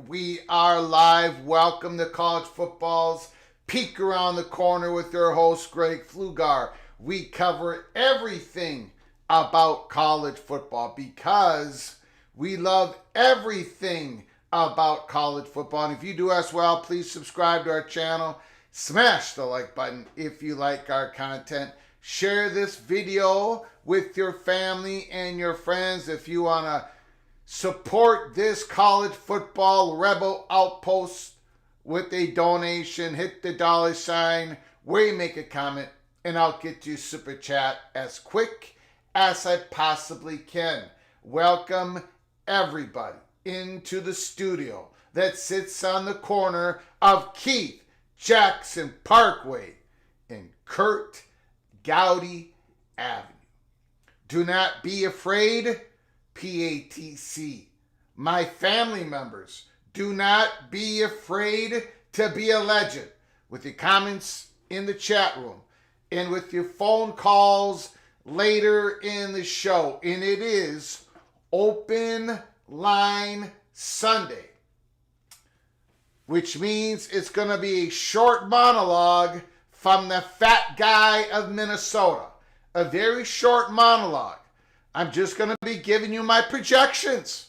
We are live. Welcome to College Football's Peek Around the Corner with your host, Greg Flugar. We cover everything about college football because we love everything about college football. And if you do as well, please subscribe to our channel. Smash the like button if you like our content. Share this video with your family and your friends if you want to support this college football rebel outpost with a donation. Hit the $sign where you make a comment, and I'll get you super chat as quick as I possibly can. Welcome everybody into the studio that sits on the corner of Keith Jackson Parkway and Kurt Gowdy Avenue. Do not be afraid. PATC. My family members, do not be afraid to be a legend. With your comments in the chat room and with your phone calls later in the show. And it is Open Line Sunday, which means it's going to be a short monologue from the fat guy of Minnesota. A very short monologue. I'm just going to be giving you my projections.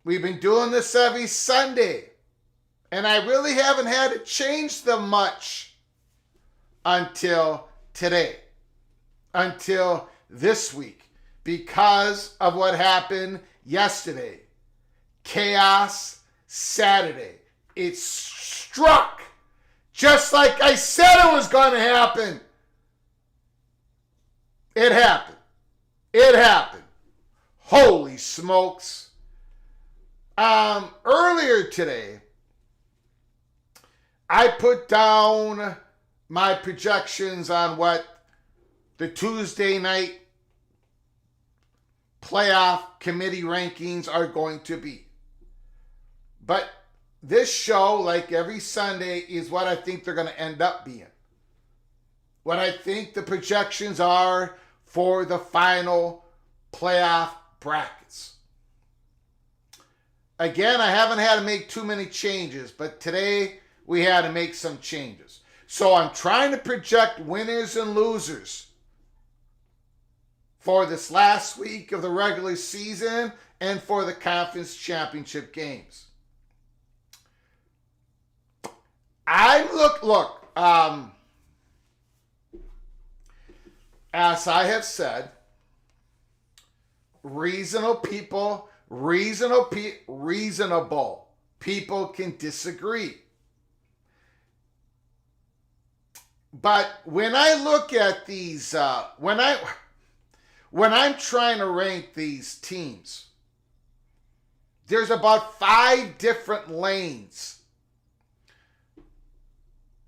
We've been doing this every Sunday, and I really haven't had to change them much until today, until this week, because of what happened yesterday. Chaos Saturday. It struck just like I said it was going to happen. It happened. It happened. Holy smokes. Earlier today, I put down my projections on what the Tuesday night playoff committee rankings are going to be. But this show, like every Sunday, is what I think they're going to end up being. What I think the projections are for the final playoff brackets. Again, I haven't had to make too many changes, but today we had to make some changes. So I'm trying to project winners and losers for this last week of the regular season and for the conference championship games. As I have said, reasonable people can disagree. But when I look at these, when I'm trying to rank these teams, there's about 5 different lanes.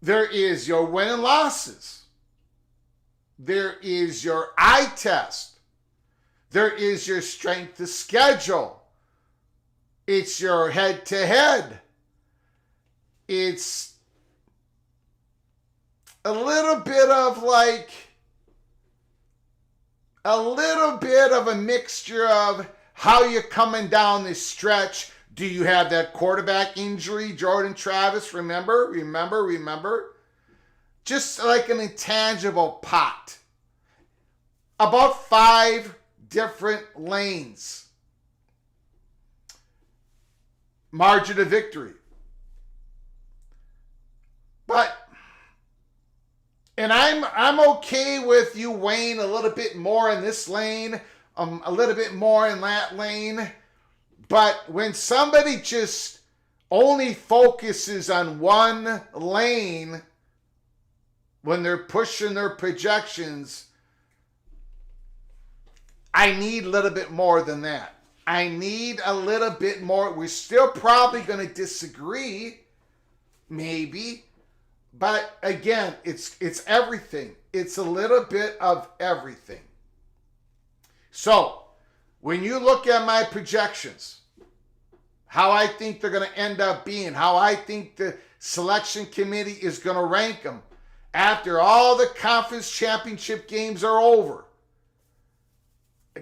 There is your win and losses. There is your eye test. There is your strength of schedule. It's your head-to-head. It's a little bit of a mixture of how you're coming down this stretch. Do you have that quarterback injury, Jordan Travis? Remember? Just like an intangible pot. About 5 different lanes. Margin of victory. And I'm okay with you weighing a little bit more in this lane, a little bit more in that lane. But when somebody just only focuses on one lane when they're pushing their projections, I need a little bit more than that. I need a little bit more. We're still probably going to disagree, maybe. But again, it's everything. It's a little bit of everything. So, when you look at my projections, how I think they're going to end up being, how I think the selection committee is going to rank them after all the conference championship games are over,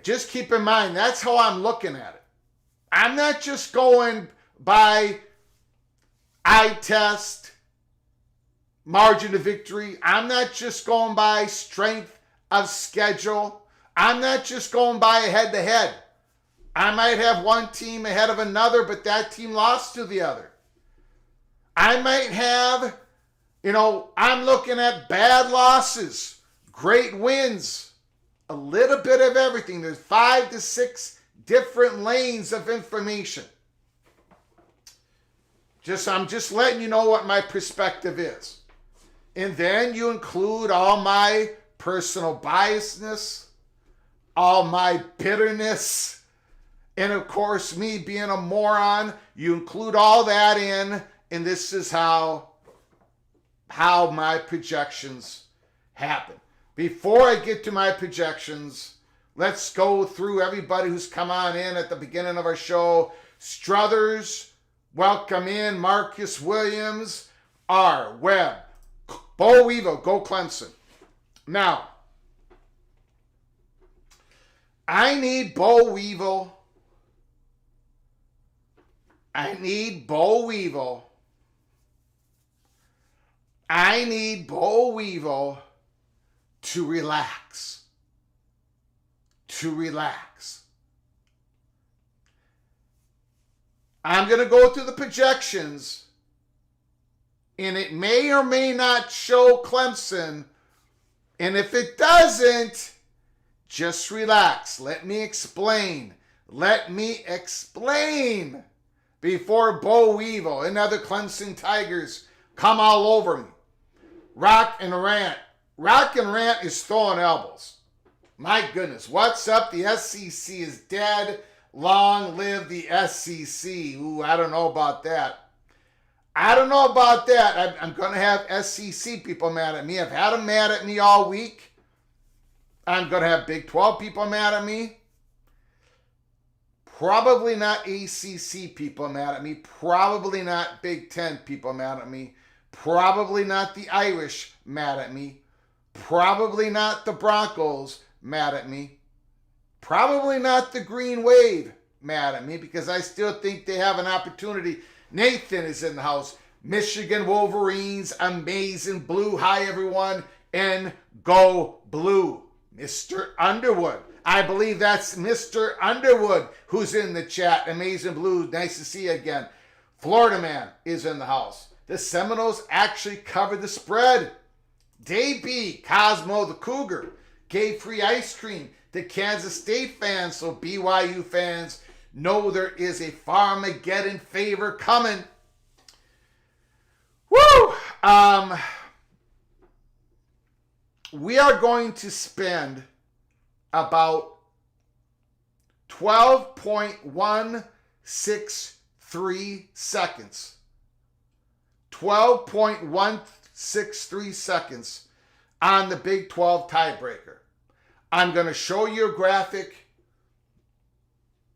just keep in mind, that's how I'm looking at it. I'm not just going by eye test, margin of victory. I'm not just going by strength of schedule. I'm not just going by a head-to-head. I might have one team ahead of another, but that team lost to the other. I might have, I'm looking at bad losses, great wins, a little bit of everything. There's 5 to 6 different lanes of information. I'm just letting you know what my perspective is. And then you include all my personal biasness, all my bitterness, and of course me being a moron. You include all that in, and this is how my projections happen. Before I get to my projections, let's go through everybody who's come on in at the beginning of our show. Struthers, welcome in. Marcus Williams, R. Webb, Bo Weevil, go Clemson. Now, I need Bo Weevil. I need Bo Weevil to relax. I'm going to go through the projections, and it may or may not show Clemson. And if it doesn't, just relax. Let me explain. Before Bo Weevil and other Clemson Tigers come all over me. Rock and Rant is throwing elbows. My goodness, what's up? The SEC is dead. Long live the SEC. Ooh, I don't know about that. I don't know about that. I'm going to have SEC people mad at me. I've had them mad at me all week. I'm going to have Big 12 people mad at me. Probably not ACC people mad at me. Probably not Big 10 people mad at me. Probably not the Irish mad at me. Probably not the Broncos mad at me. Probably not the Green Wave mad at me, because I still think they have an opportunity. Nathan is in the house. Michigan Wolverines, amazing blue. Hi, everyone, and go blue. Mr. Underwood. I believe that's Mr. Underwood who's in the chat. Amazing blue. Nice to see you again. Florida Man is in the house. The Seminoles actually covered the spread. Day B, Cosmo the Cougar, gave free ice cream to Kansas State fans, so BYU fans know there is a Farmageddon favor coming. Woo! We are going to spend about 12.163 seconds. 12.163 seconds on the Big 12 tiebreaker. I'm going to show you a graphic.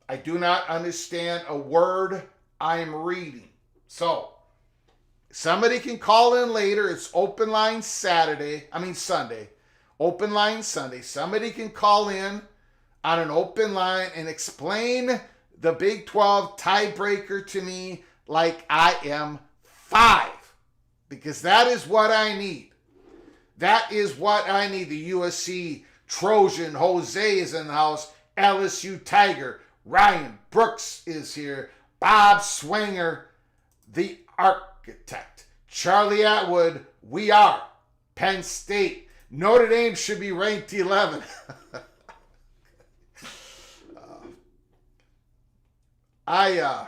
I do not understand a word I'm reading. So, somebody can call in later. It's open line Sunday. Open line Sunday. Somebody can call in on an open line and explain the Big 12 tiebreaker to me like I am 5. Because that is what I need. That is what I need. The USC Trojan Jose is in the house. LSU Tiger. Ryan Brooks is here. Bob Swinger, the architect. Charlie Atwood, we are. Penn State. Notre Dame should be ranked 11. I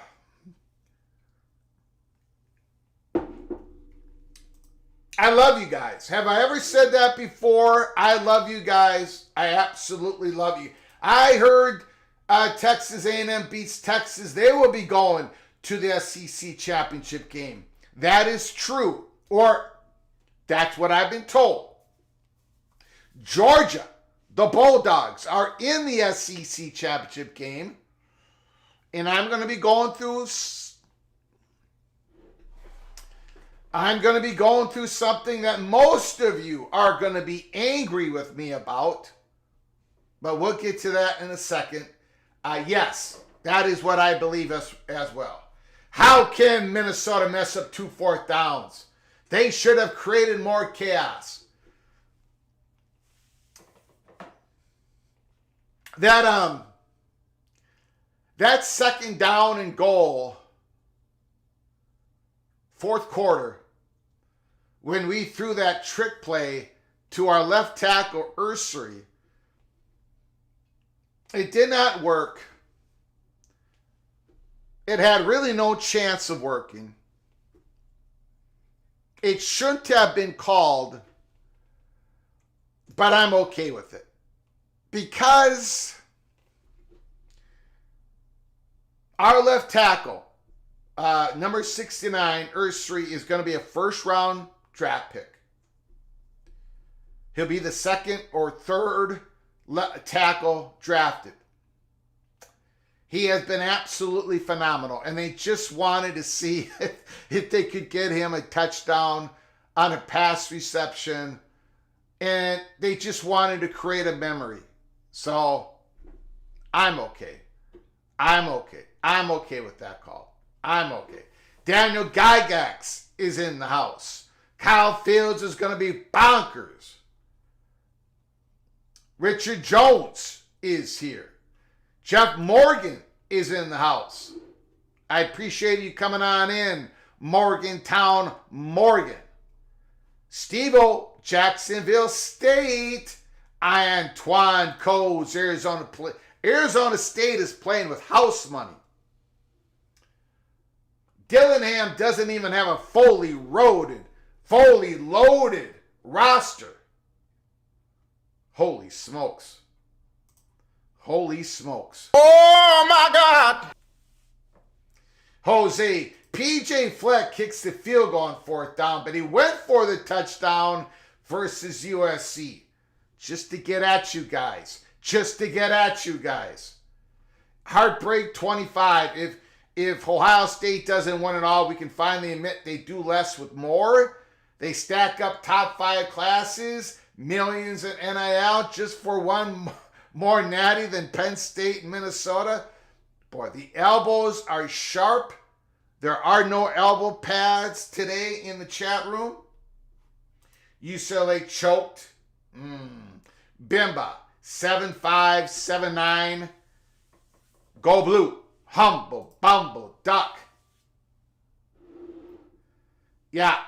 love you guys. Have I ever said that before? I love you guys. I absolutely love you. I heard Texas A&M beats Texas. They will be going to the SEC championship game. That is true. Or that's what I've been told. Georgia, the Bulldogs, are in the SEC championship game. And I'm going to be going through something that most of you are going to be angry with me about. But we'll get to that in a second. Yes, that is what I believe as well. How can Minnesota mess up 2 4th downs? They should have created more chaos. That second down and goal, 4th quarter, when we threw that trick play to our left tackle, Ursary, it did not work. It had really no chance of working. It shouldn't have been called, but I'm okay with it. Because our left tackle, number 69, Ursary, is going to be a first-round draft pick. He'll be the second or third tackle drafted. He has been absolutely phenomenal, and they just wanted to see if they could get him a touchdown on a pass reception, and they just wanted to create a memory. So, I'm okay. I'm okay with that call. I'm okay. Daniel Gygax is in the house. Kyle Fields is going to be bonkers. Richard Jones is here. Jeff Morgan is in the house. I appreciate you coming on in, Morgantown, Morgan. Steve-O, Jacksonville State. Antoine Coles, Arizona State is playing with house money. Dillingham doesn't even have a fully loaded roster. Holy smokes. Oh my God. Jose PJ Fleck kicks the field goal on 4th down, but he went for the touchdown versus USC. Just to get at you guys. Heartbreak 25. If Ohio State doesn't win it all, we can finally admit they do less with more. They stack up top 5 classes, millions in NIL just for one more natty than Penn State and Minnesota. Boy, the elbows are sharp. There are no elbow pads today in the chat room. UCLA choked. Bimba, 7'5", 7'9". Go blue. Humble, bumble, duck. Yeah.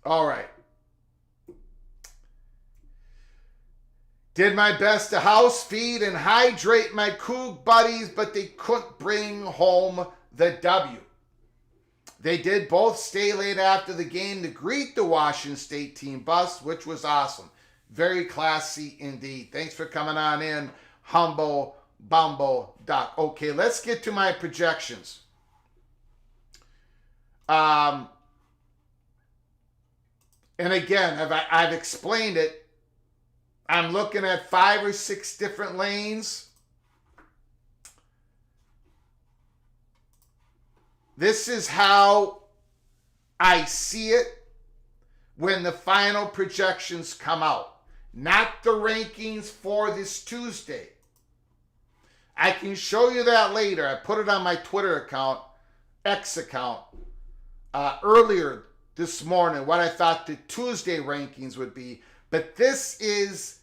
All right. Did my best to house feed and hydrate my Coug buddies, but they couldn't bring home the W. They did both stay late after the game to greet the Washington State team bus, which was awesome. Very classy indeed. Thanks for coming on in, Humble Bumble Duck. Okay, let's get to my projections. And again, I've explained it. I'm looking at 5 or 6 different lanes. This is how I see it when the final projections come out. Not the rankings for this Tuesday. I can show you that later. I put it on my Twitter account, X account, earlier this morning, what I thought the Tuesday rankings would be. But this is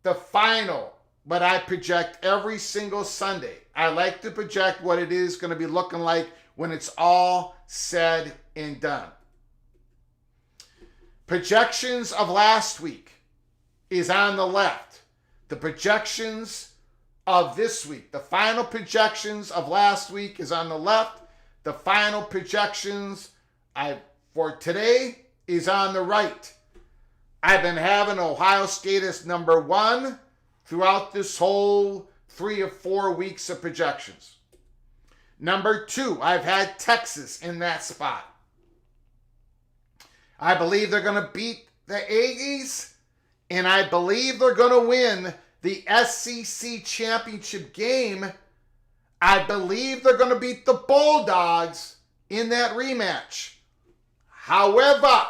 the final, what I project every single Sunday. I like to project what it is going to be looking like when it's all said and done. Projections of last week is on the left. The projections of this week, the final projections of last week is on the left. The final projections for today is on the right. I've been having Ohio State as number 1 throughout this whole 3 or 4 weeks of projections. Number 2, I've had Texas in that spot. I believe they're going to beat the Aggies, and I believe they're going to win the SEC championship game. I believe they're going to beat the Bulldogs in that rematch. However,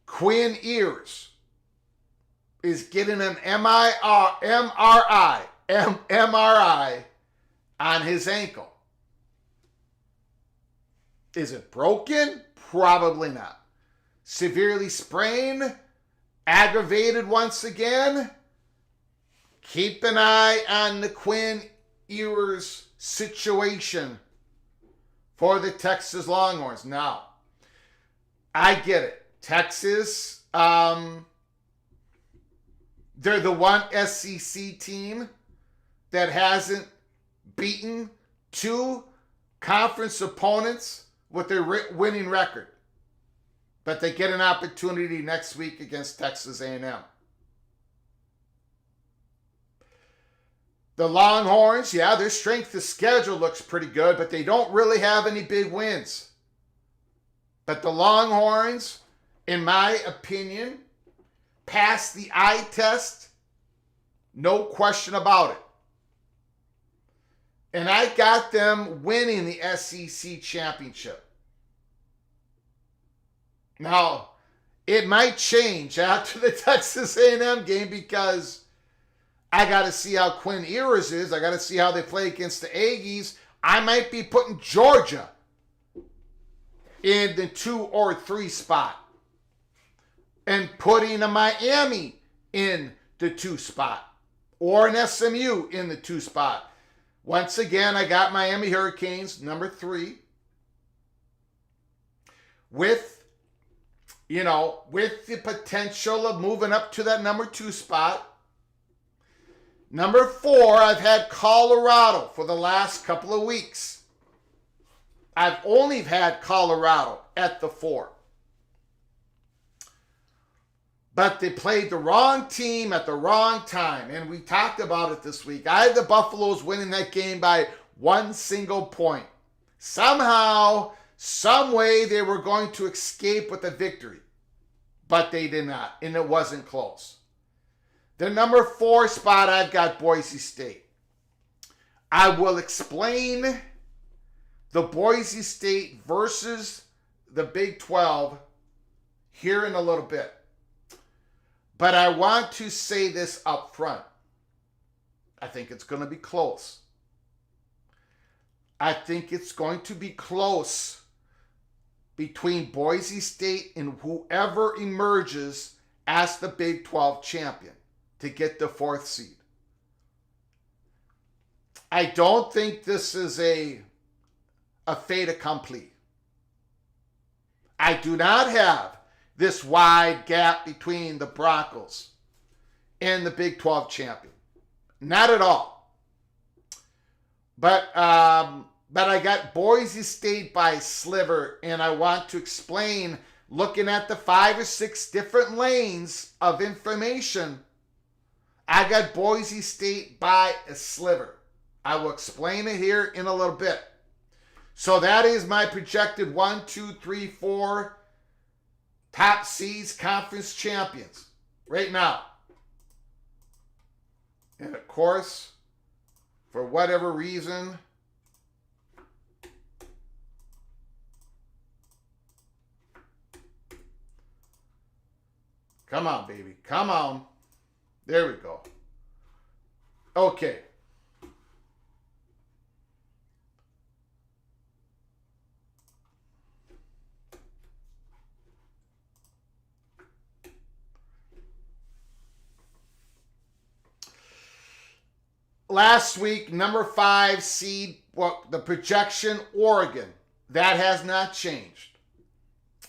Quinn Ewers is getting an MRI on his ankle. Is it broken? Probably not. Severely sprained? Aggravated once again? Keep an eye on the Quinn Ewers situation for the Texas Longhorns. Now, I get it. Texas, they're the one SEC team that hasn't beaten 2 conference opponents with their winning record. But they get an opportunity next week against Texas A&M. The Longhorns, yeah, their strength of schedule looks pretty good, but they don't really have any big wins. But the Longhorns, in my opinion, passed the eye test, no question about it. And I got them winning the SEC championship. Now, it might change after the Texas A&M game because I got to see how Quinn Ewers is. I got to see how they play against the Aggies. I might be putting Georgia in the 2 or 3 spot and putting a Miami in the 2 spot or an SMU in the 2 spot. Once again, I got Miami Hurricanes, number 3, with the potential of moving up to that number 2 spot. Number 4, I've had Colorado for the last couple of weeks. I've only had Colorado at the 4. But they played the wrong team at the wrong time. And we talked about it this week. I had the Buffaloes winning that game by one single point. Somehow, some way, they were going to escape with a victory. But they did not. And it wasn't close. The number 4 spot, I've got Boise State. I will explain the Boise State versus the Big 12 here in a little bit. But I want to say this up front. I think it's going to be close. I think it's going to be close between Boise State and whoever emerges as the Big 12 champion to get the 4th seed. I don't think this is a fait accompli. I do not have this wide gap between the Broncos and the Big 12 champion. Not at all. But I got Boise State by sliver, and I want to explain, looking at the 5 or 6 different lanes of information, I got Boise State by a sliver. I will explain it here in a little bit. So that is my projected 1, 2, 3, 4 top seeds, conference champions right now. And of course, for whatever reason, come on, baby. Come on. There we go. Okay. Last week, number 5 seed, the projection, Oregon. That has not changed.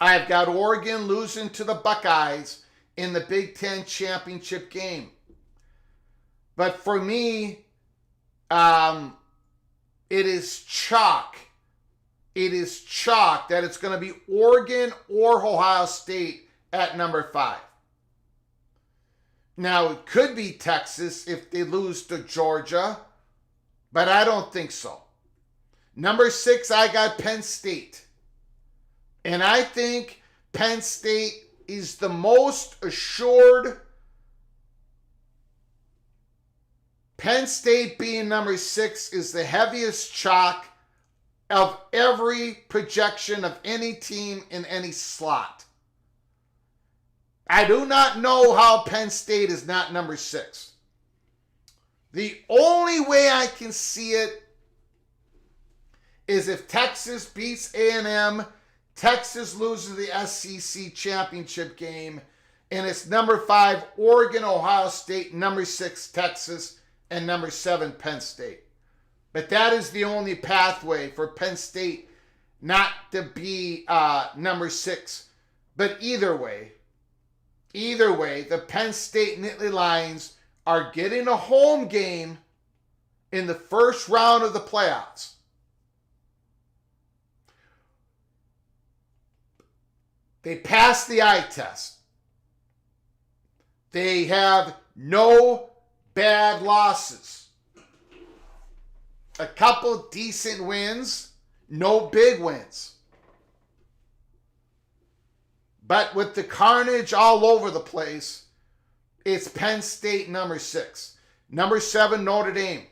I've got Oregon losing to the Buckeyes in the Big Ten championship game. But for me, it is chalk. It is chalk that it's going to be Oregon or Ohio State at number 5. Now, it could be Texas if they lose to Georgia, but I don't think so. Number 6, I got Penn State. And I think Penn State is the most assured. Penn State being number 6 is the heaviest chalk of every projection of any team in any slot. I do not know how Penn State is not number 6. The only way I can see it is if Texas beats A&M, Texas loses the SEC championship game, and it's number 5, Oregon, Ohio State, number 6, Texas, and number 7, Penn State. But that is the only pathway for Penn State not to be number 6. But either way, the Penn State Nittany Lions are getting a home game in the first round of the playoffs. They passed the eye test. They have no bad losses. A couple decent wins, no big wins. But with the carnage all over the place, it's Penn State number 6. Number 7, Notre Dame.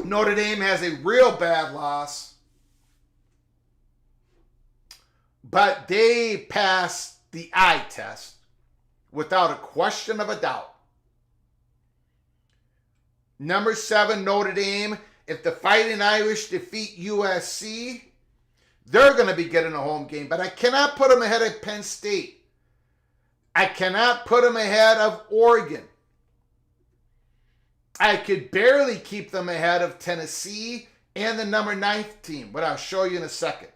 Notre Dame has a real bad loss, but they passed the eye test without a question of a doubt. Number 7, Notre Dame. If the Fighting Irish defeat USC, they're going to be getting a home game. But I cannot put them ahead of Penn State. I cannot put them ahead of Oregon. I could barely keep them ahead of Tennessee and the number 9th team, but I'll show you in a second.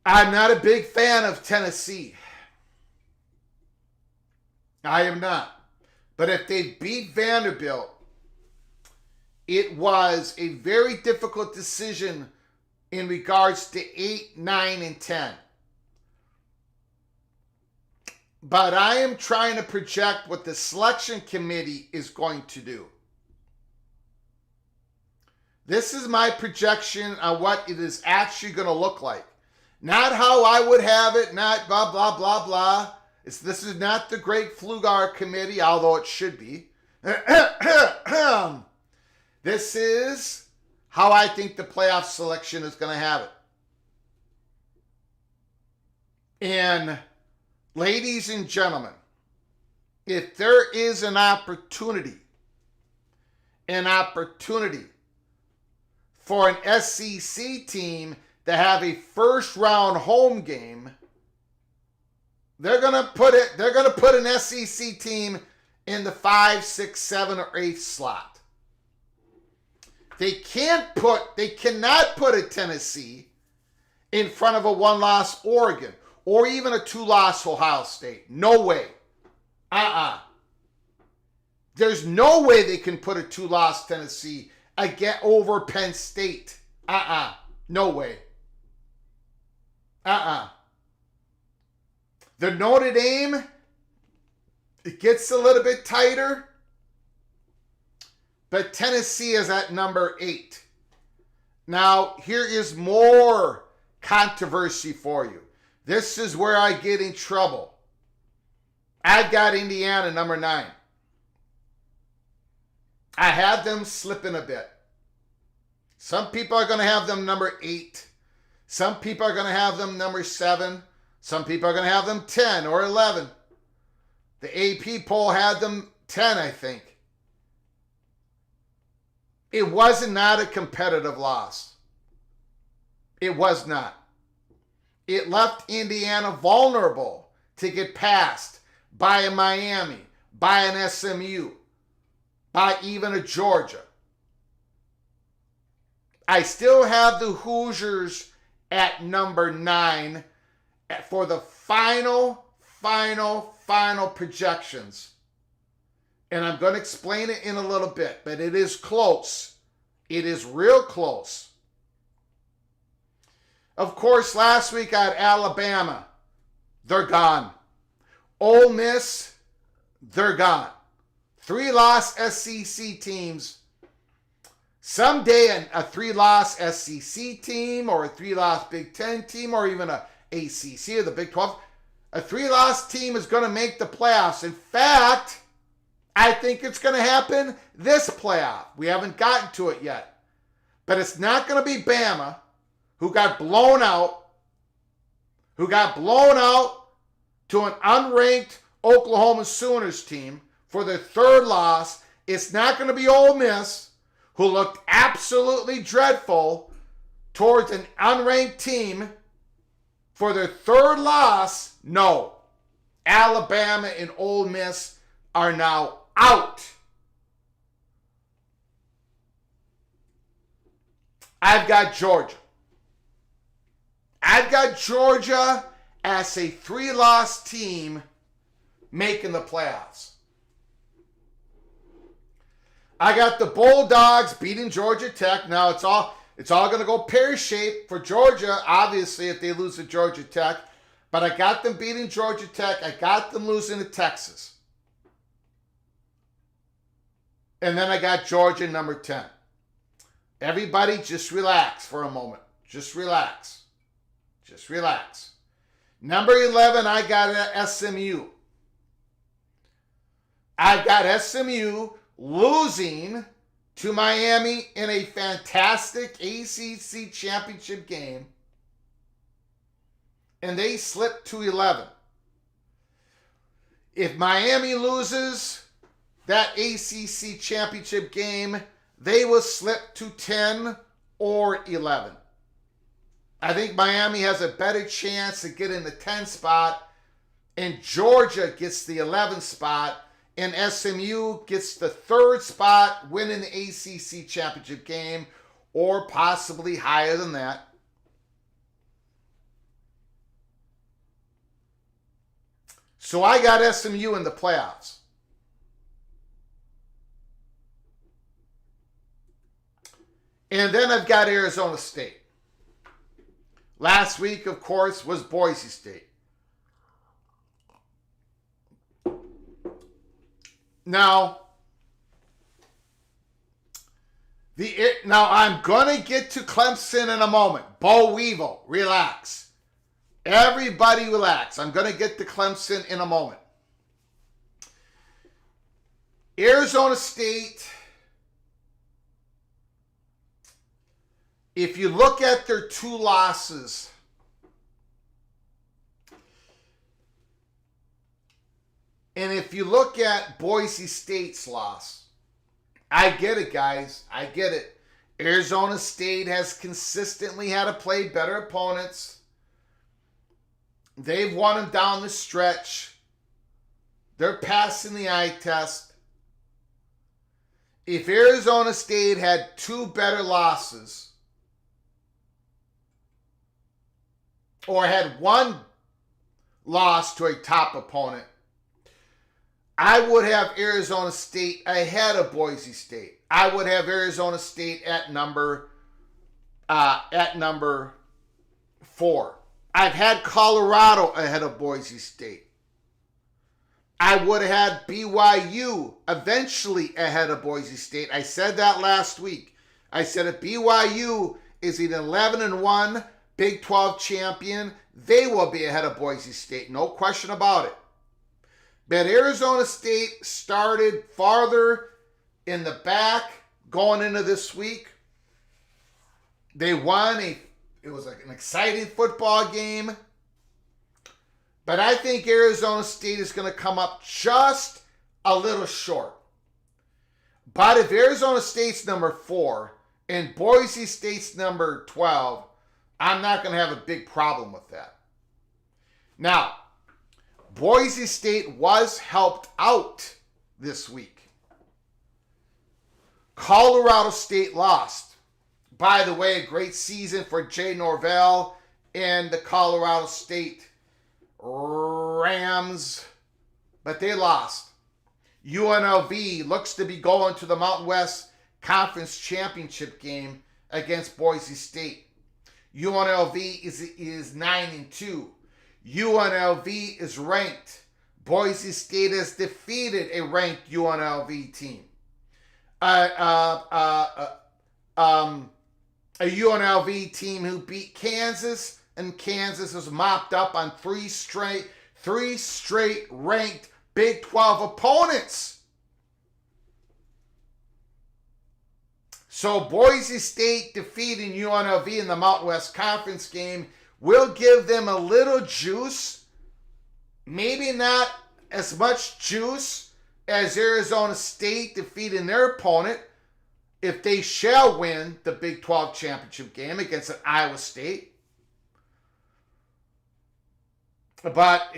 I'm not a big fan of Tennessee. I am not. But if they beat Vanderbilt, it was a very difficult decision in regards to 8, 9, and 10. But I am trying to project what the selection committee is going to do. This is my projection on what it is actually going to look like. Not how I would have it, not blah, blah, blah, blah. This is not the great Flugar committee, although it should be. This is how I think the playoff selection is going to have it. And ladies and gentlemen, if there is an opportunity for an SEC team to have a first round home game, they're gonna put an SEC team in the 5, 6, 7, or 8th slot. They cannot put a Tennessee in front of a 1-loss Oregon or even a 2-loss Ohio State. No way. There's no way they can put a 2-loss Tennessee again over Penn State. No way. The Notre Dame, it gets a little bit tighter, but Tennessee is at number 8. Now, here is more controversy for you. This is where I get in trouble. I've got Indiana number 9. I have them slipping a bit. Some people are going to have them number 8. Some people are going to have them number 7. Some people are going to have them 10 or 11. The AP poll had them 10, I think. It was not a competitive loss. It was not. It left Indiana vulnerable to get passed by a Miami, by an SMU, by even a Georgia. I still have the Hoosiers at number 9 for the final projections. And I'm going to explain it in a little bit, but it is close. It is real close. Of course, last week I had Alabama. They're gone. Ole Miss, they're gone. 3-loss SEC teams. Someday a 3-loss SEC team or a 3-loss Big Ten team or even a ACC or the Big 12, a 3-loss team is going to make the playoffs. In fact, I think it's going to happen this playoff. We haven't gotten to it yet. But it's not going to be Bama, who got blown out to an unranked Oklahoma Sooners team for their 3rd loss. It's not going to be Ole Miss, who looked absolutely dreadful towards an unranked team for their 3rd loss. No. Alabama and Ole Miss are now out. I've got Georgia. I've got Georgia as a 3-loss team making the playoffs. I got the Bulldogs beating Georgia Tech. Now it's all going to go pear-shaped for Georgia, obviously, if they lose to Georgia Tech. But I got them beating Georgia Tech. I got them losing to Texas. And then I got Georgia number 10. Everybody just relax for a moment. Just relax. Just relax. Number 11, I got SMU. I've got SMU losing to Miami in a fantastic ACC championship game. And they slipped to 11. If Miami loses that ACC championship game, they will slip to 10 or 11. I think Miami has a better chance to get in the 10 spot, and Georgia gets the 11th spot, and SMU gets the 3rd spot, winning the ACC championship game, or possibly higher than that. So I got SMU in the playoffs. And then I've got Arizona State. Last week, of course, was Boise State. Now I'm going to get to Clemson in a moment. Bo Weevil, relax. Everybody relax. I'm going to get to Clemson in a moment. Arizona State, if you look at their 2 losses, and if you look at Boise State's loss, I get it, guys. I get it. Arizona State has consistently had to play better opponents. They've won them down the stretch. They're passing the eye test. If Arizona State had 2 better losses, or had 1 loss to a top opponent, I would have Arizona State ahead of Boise State. I would have Arizona State at number 4. I've had Colorado ahead of Boise State. I would have had BYU eventually ahead of Boise State. I said that last week. I said if BYU is an 11-1 Big 12 champion, they will be ahead of Boise State. No question about it. But Arizona State started farther in the back going into this week. They won. It was like an exciting football game. But I think Arizona State is going to come up just a little short. But if Arizona State's number 4 and Boise State's number 12, I'm not going to have a big problem with that. Now, Boise State was helped out this week. Colorado State lost. By the way, a great season for Jay Norvell and the Colorado State Rams, but they lost. UNLV looks to be going to the Mountain West Conference Championship game against Boise State. UNLV is 9-2. UNLV is ranked. Boise State has defeated a ranked UNLV team. A UNLV team who beat Kansas, and Kansas was mopped up on three straight ranked Big 12 opponents. So Boise State defeating UNLV in the Mountain West Conference game will give them a little juice. Maybe not as much juice as Arizona State defeating their opponent if they shall win the Big 12 championship game against an Iowa State. But,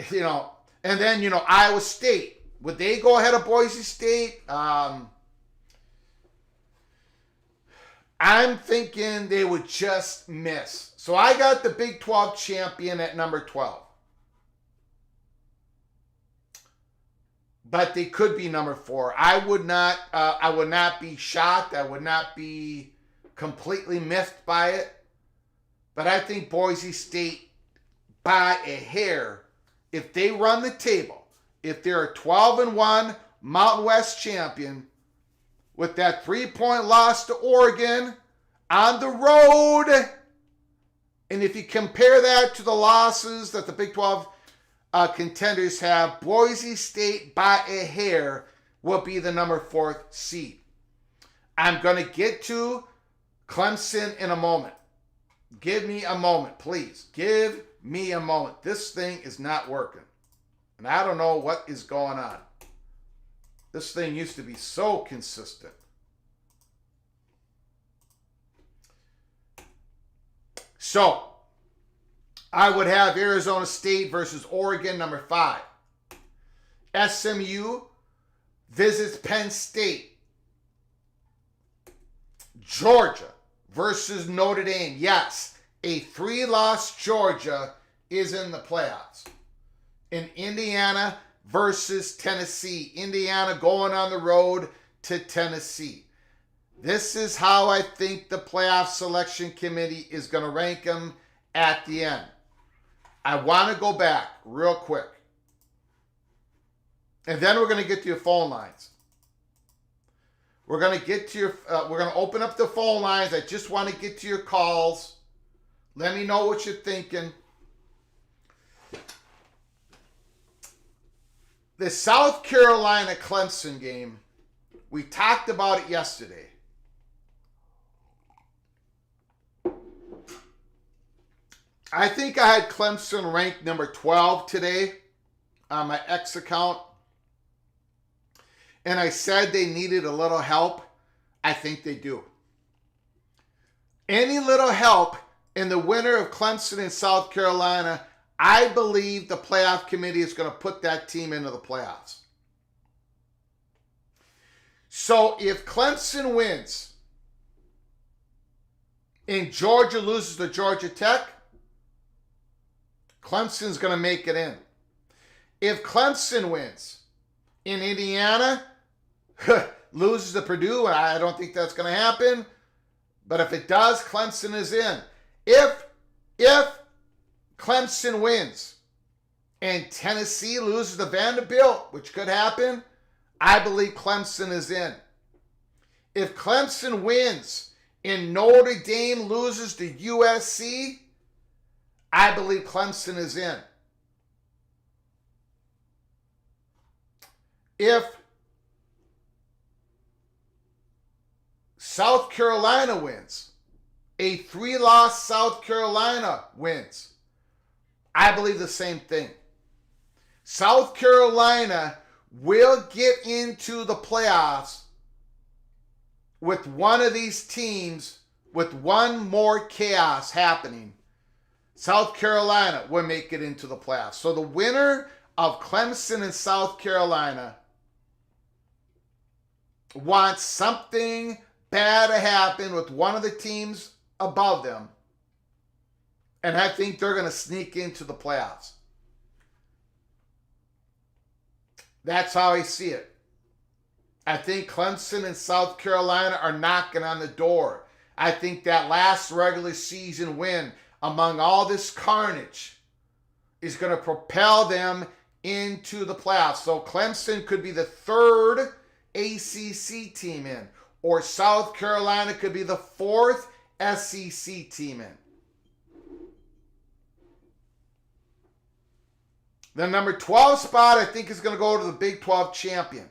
and then, Iowa State. Would they go ahead of Boise State? I'm thinking they would just miss. So I got the Big 12 champion at number 12. But they could be number 4. I would not be shocked. I would not be completely miffed by it. But I think Boise State, by a hair, if they run the table, if they're a 12-1 Mountain West champion, with that 3-point loss to Oregon on the road, and if you compare that to the losses that the Big 12 contenders have, Boise State by a hair will be the number 4th seed. I'm going to get to Clemson in a moment. Give me a moment, please. Give me a moment. This thing is not working. And I don't know what is going on. This thing used to be so consistent. So, I would have Arizona State versus Oregon, number 5. SMU visits Penn State. Georgia versus Notre Dame. Yes, a 3-loss Georgia is in the playoffs. In Indiana versus Tennessee. Indiana going on the road to Tennessee. This is how I think the playoff selection committee is going to rank them at the end. I want to go back real quick. And then we're going to get to your phone lines. We're going to get to your, we're going to open up the phone lines. I just want to get to your calls. Let me know what you're thinking. The South Carolina Clemson game, we talked about it yesterday. I think I had Clemson ranked number 12 today on my X account. And I said they needed a little help. I think they do. Any little help in the winner of Clemson and South Carolina, I believe the playoff committee is going to put that team into the playoffs. So if Clemson wins and Georgia loses to Georgia Tech, Clemson's going to make it in. If Clemson wins in Indiana, loses to Purdue, and I don't think that's going to happen, but if it does, Clemson is in. If Clemson wins and Tennessee loses to Vanderbilt, which could happen, I believe Clemson is in. If Clemson wins and Notre Dame loses to USC, I believe Clemson is in. If South Carolina wins, a 3-loss South Carolina wins, I believe the same thing. South Carolina will get into the playoffs with one of these teams, with one more chaos happening. South Carolina will make it into the playoffs. So the winner of Clemson and South Carolina wants something bad to happen with one of the teams above them. And I think they're going to sneak into the playoffs. That's how I see it. I think Clemson and South Carolina are knocking on the door. I think that last regular season win among all this carnage is going to propel them into the playoffs. So Clemson could be the third ACC team in, or South Carolina could be the fourth SEC team in. The number 12 spot, I think, is going to go to the Big 12 champion.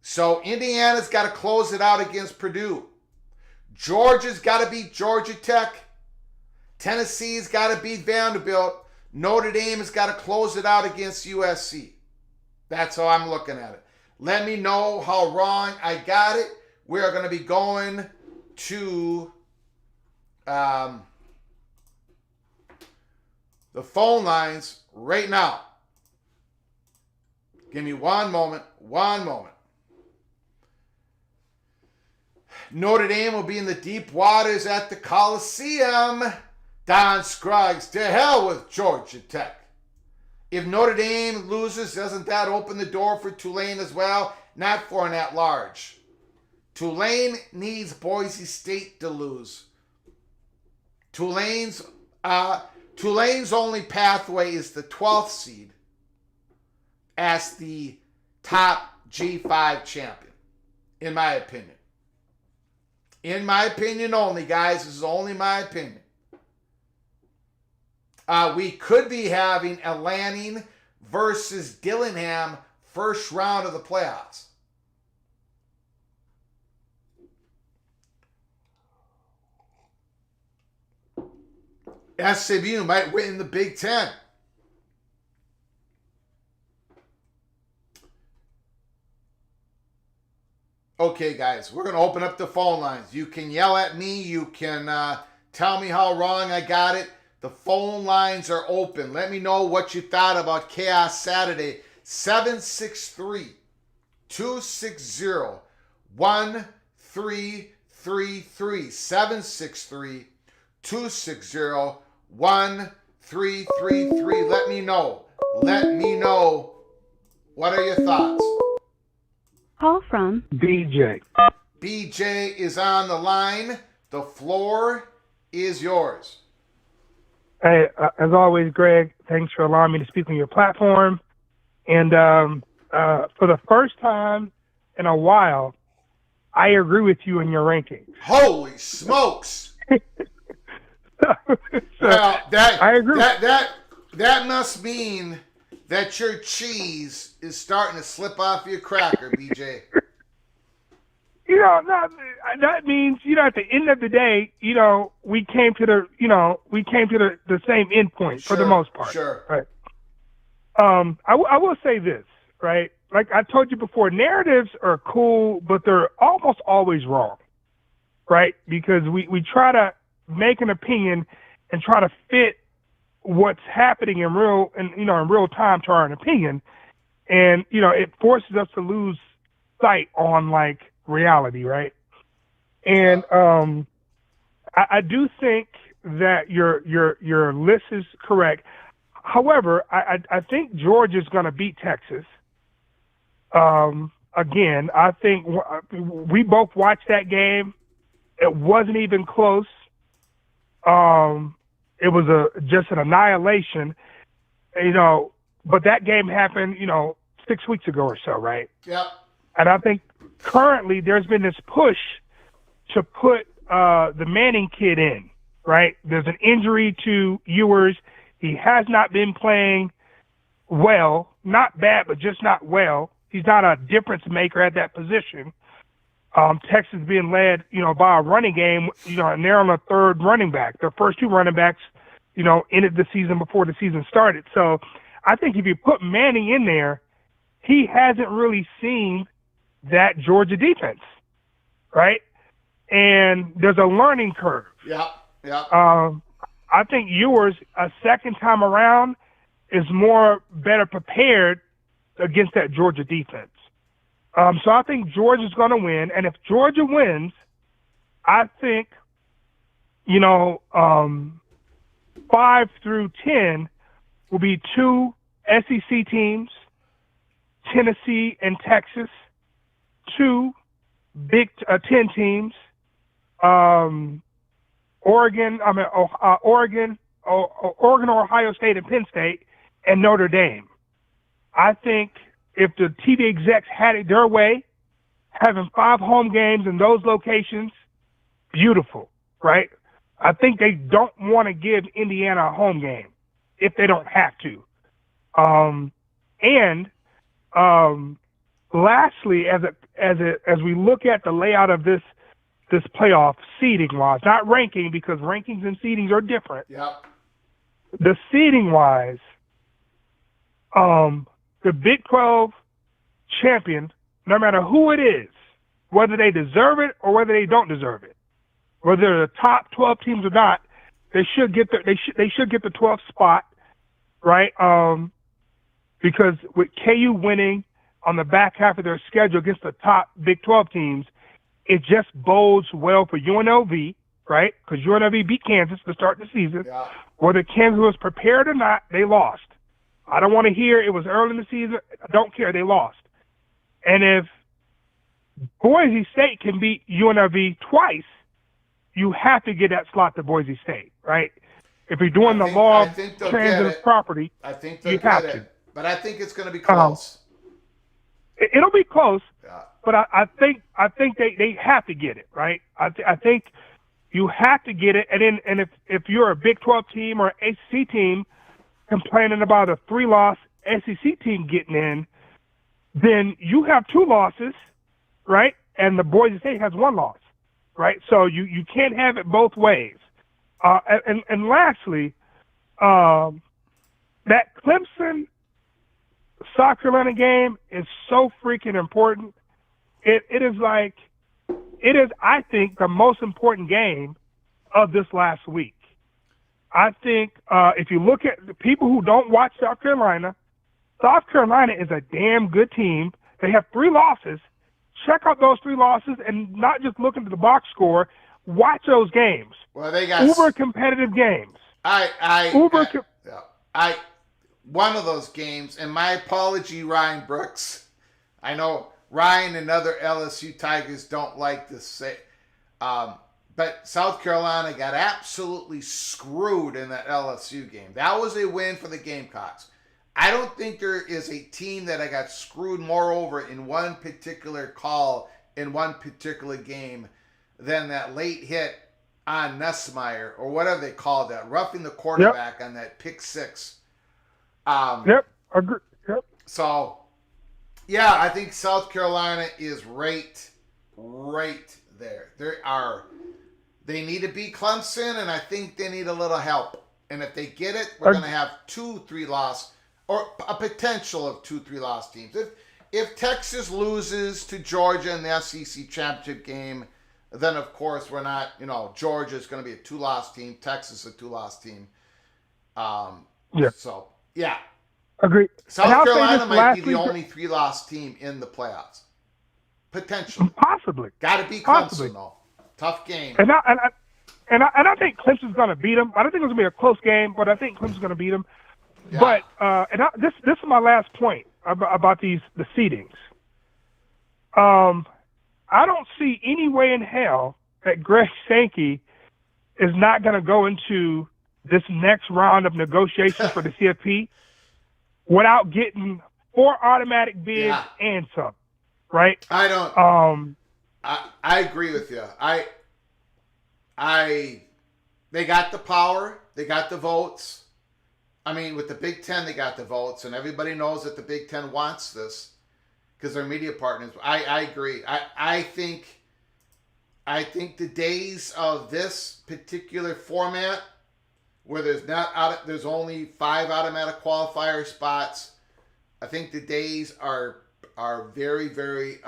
So Indiana's got to close it out against Purdue. Georgia's got to beat Georgia Tech. Tennessee's got to beat Vanderbilt. Notre Dame has got to close it out against USC. That's how I'm looking at it. Let me know how wrong I got it. We are going to be going to the phone lines right now. Give me one moment. Notre Dame will be in the deep waters at the Coliseum. Don Scruggs, to hell with Georgia Tech. If Notre Dame loses, doesn't that open the door for Tulane as well? Not for an at-large. Tulane needs Boise State to lose. Tulane's only pathway is the 12th seed as the top G5 champion, in my opinion. In my opinion only, guys. This is only my opinion. We could be having a Lanning versus Dillingham first round of the playoffs. SMU might win the Big Ten. Okay, guys, we're going to open up the phone lines. You can yell at me. You can tell me how wrong I got it. The phone lines are open. Let me know what you thought about Chaos Saturday. 763-260-1333. 763-260-1333. Let me know. What are your thoughts? Call from BJ. BJ is on the line The floor is yours. Hey, as always, Greg, thanks for allowing me to speak on your platform. And for the first time in a while, I agree with you in your rankings. Holy smokes! So Well, I agree. that must mean that your cheese is starting to slip off your cracker, BJ. No, that means, at the end of the day, we came to the same end point for the Sure, most part, sure. right? I will say this, right? Like I told you before, narratives are cool, but they're almost always wrong, right? Because we try to make an opinion and try to fit what's happening in real time to our opinion, and it forces us to lose sight on like reality, right? And I do think that your list is correct. However, I think Georgia's going to beat Texas. Again, I think we both watched that game. It wasn't even close. It was just an annihilation, but that game happened, 6 weeks ago or so, right? Yep. And I think currently there's been this push to put the Manning kid in, right? There's an injury to Ewers. He has not been playing well, not bad, but just not well. He's not a difference maker at that position. Texas being led, by a running game, and they're on a third running back. Their first two running backs, ended the season before the season started. So I think if you put Manning in there, he hasn't really seen that Georgia defense, right? And there's a learning curve. Yeah, yeah. I think Ewers, a second time around, is better prepared against that Georgia defense. So I think Georgia's going to win. And if Georgia wins, I think, 5 through 10 will be two SEC teams, Tennessee and Texas, two Big 10 teams, Oregon, Ohio State, and Penn State, and Notre Dame. I think if the TV execs had it their way, having 5 home games in those locations, beautiful, right? I think they don't want to give Indiana a home game if they don't have to. Lastly, as we look at the layout of this playoff seeding wise, not ranking because rankings and seedings are different. Yep. The seeding wise, the Big 12 champion, no matter who it is, whether they deserve it or whether they don't deserve it, whether they're the top 12 teams or not, they should get the 12th spot, right? Because with KU winning on the back half of their schedule against the top Big 12 teams, it just bodes well for UNLV, right? Because UNLV beat Kansas to start the season. Yeah. Whether Kansas was prepared or not, they lost. I don't want to hear it was early in the season. I don't care. They lost. And if Boise State can beat UNLV twice, you have to get that slot to Boise State, right? If you're doing the law of transitive property, I think you have to. But I think it's going to be close. It'll be close, Yeah. but I think they have to get it, right? I think you have to get it, and if you're a Big 12 team or ACC team complaining about a 3-loss SEC team getting in, then you have 2 losses, right? And the Boise State has 1 loss, right? So you can't have it both ways. And lastly, that Clemson South Carolina game is so freaking important. It is, I think, the most important game of this last week. I think if you look at the people who don't watch South Carolina is a damn good team. They have 3 losses. Check out those 3 losses and not just look into the box score. Watch those games. Well, they got uber competitive games. One of those games, and my apology, Ryan Brooks. I know Ryan and other LSU Tigers don't like this, but But South Carolina got absolutely screwed in that LSU game. That was a win for the Gamecocks. I don't think there is a team that I got screwed more over in one particular call in one particular game than that late hit on Nussmeier or whatever they called that, roughing the quarterback on that pick six. Agree. Yep. So, yeah, I think South Carolina is right there. They need to beat Clemson, and I think they need a little help. And if they get it, we're going to have 2-3 loss, or a potential of 2-3 loss teams. If Texas loses to Georgia in the SEC championship game, then of course we're not. Georgia's going to be a 2-loss team. Texas a 2-loss team. So yeah, agree. South Carolina might be the only 3-loss team in the playoffs. Potentially, possibly. Got to beat Clemson though. Tough game. And I think Clemson's going to beat them. I don't think it's going to be a close game, but I think Clemson's going to beat them. Yeah. But this is my last point about the seedings. I don't see any way in hell that Greg Sankey is not going to go into this next round of negotiations for the CFP without getting 4 automatic bids and some. Right? I don't. I agree with you. They got the power. They got the votes. I mean, with the Big Ten, they got the votes, and everybody knows that the Big Ten wants this because they're media partners. I agree. I think the days of this particular format, where there's only 5 automatic qualifier spots, I think the days are very, very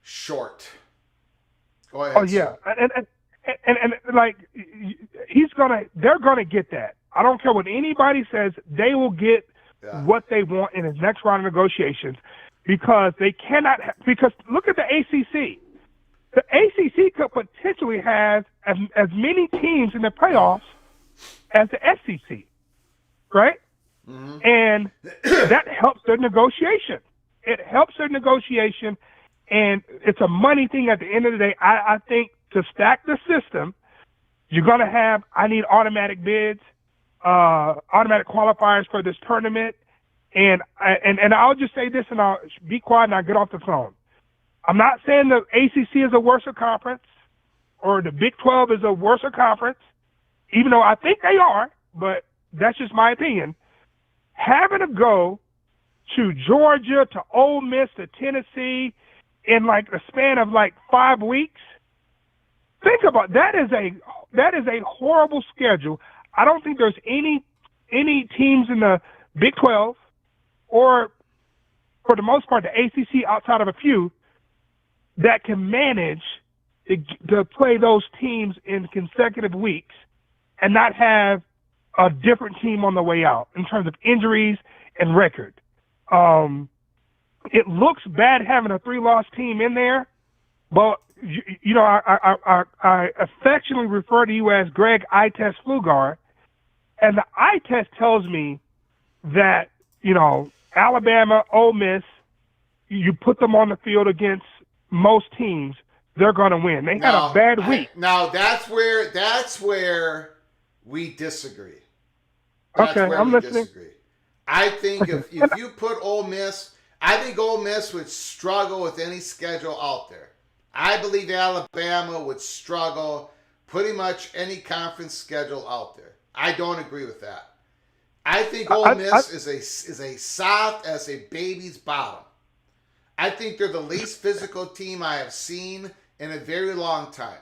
short. Go ahead. Oh yeah, and like they're gonna get that. I don't care what anybody says. They will get what they want in the next round of negotiations because they cannot. Because look at the ACC. The ACC could potentially have as many teams in the playoffs as the SEC, right? Mm-hmm. And that helps their negotiation. It helps their negotiation, and it's a money thing at the end of the day. I think to stack the system, you're going to have, I need automatic bids, automatic qualifiers for this tournament. And I'll just say this, and I'll be quiet and I'll get off the phone. I'm not saying the ACC is a worse conference or the Big 12 is a worse conference, even though I think they are, but that's just my opinion. Having to go to Georgia, to Ole Miss, to Tennessee in like the span of like 5 weeks, think about that is a horrible schedule. I don't think there's any teams in the Big 12 or, for the most part, the ACC outside of a few that can manage to play those teams in consecutive weeks and not have a different team on the way out in terms of injuries and record. It looks bad having a 3-loss team in there, but I affectionately refer to you as Greg eye test Flugar, and the eye test tells me that Alabama, Ole Miss, you put them on the field against most teams, they're going to win. They had a bad week. Now that's where we disagree. I'm listening. I think if you put Ole Miss, I think Ole Miss would struggle with any schedule out there. I believe Alabama would struggle pretty much any conference schedule out there. I don't agree with that. I think Ole Miss is a soft as a baby's bottom. I think they're the least physical team I have seen in a very long time.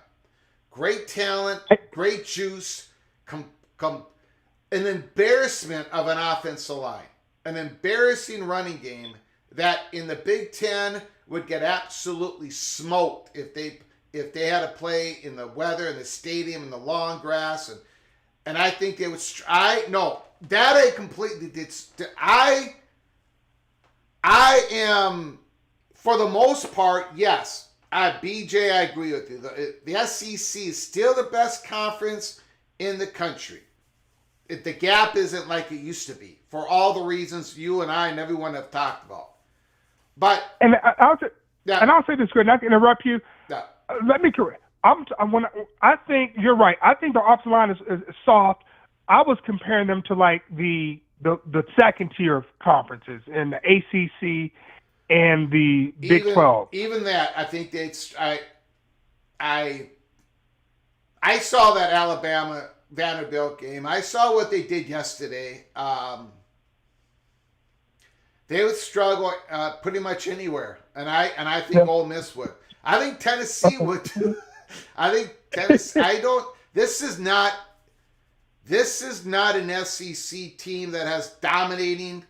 Great talent, great juice, an embarrassment of an offensive line, an embarrassing running game that in the Big Ten would get absolutely smoked if they had to play in the weather, in the stadium, in the long grass, and I think they would. I completely did. I am, for the most part, yes. BJ, I agree with you. The SEC is still the best conference in the country. The gap isn't like it used to be for all the reasons you and I and everyone have talked about. But I'll say this, Greg, not to interrupt you. Yeah. Let me correct. I think you're right. I think the offensive line is soft. I was comparing them to like the second tier of conferences in the ACC and the Big 12. Even that, I think I I saw that Alabama Vanderbilt game. I saw what they did yesterday. They would struggle pretty much anywhere, and I think Ole Miss would. I think Tennessee would too. I think Tennessee. I don't. This is not an SEC team that has dominating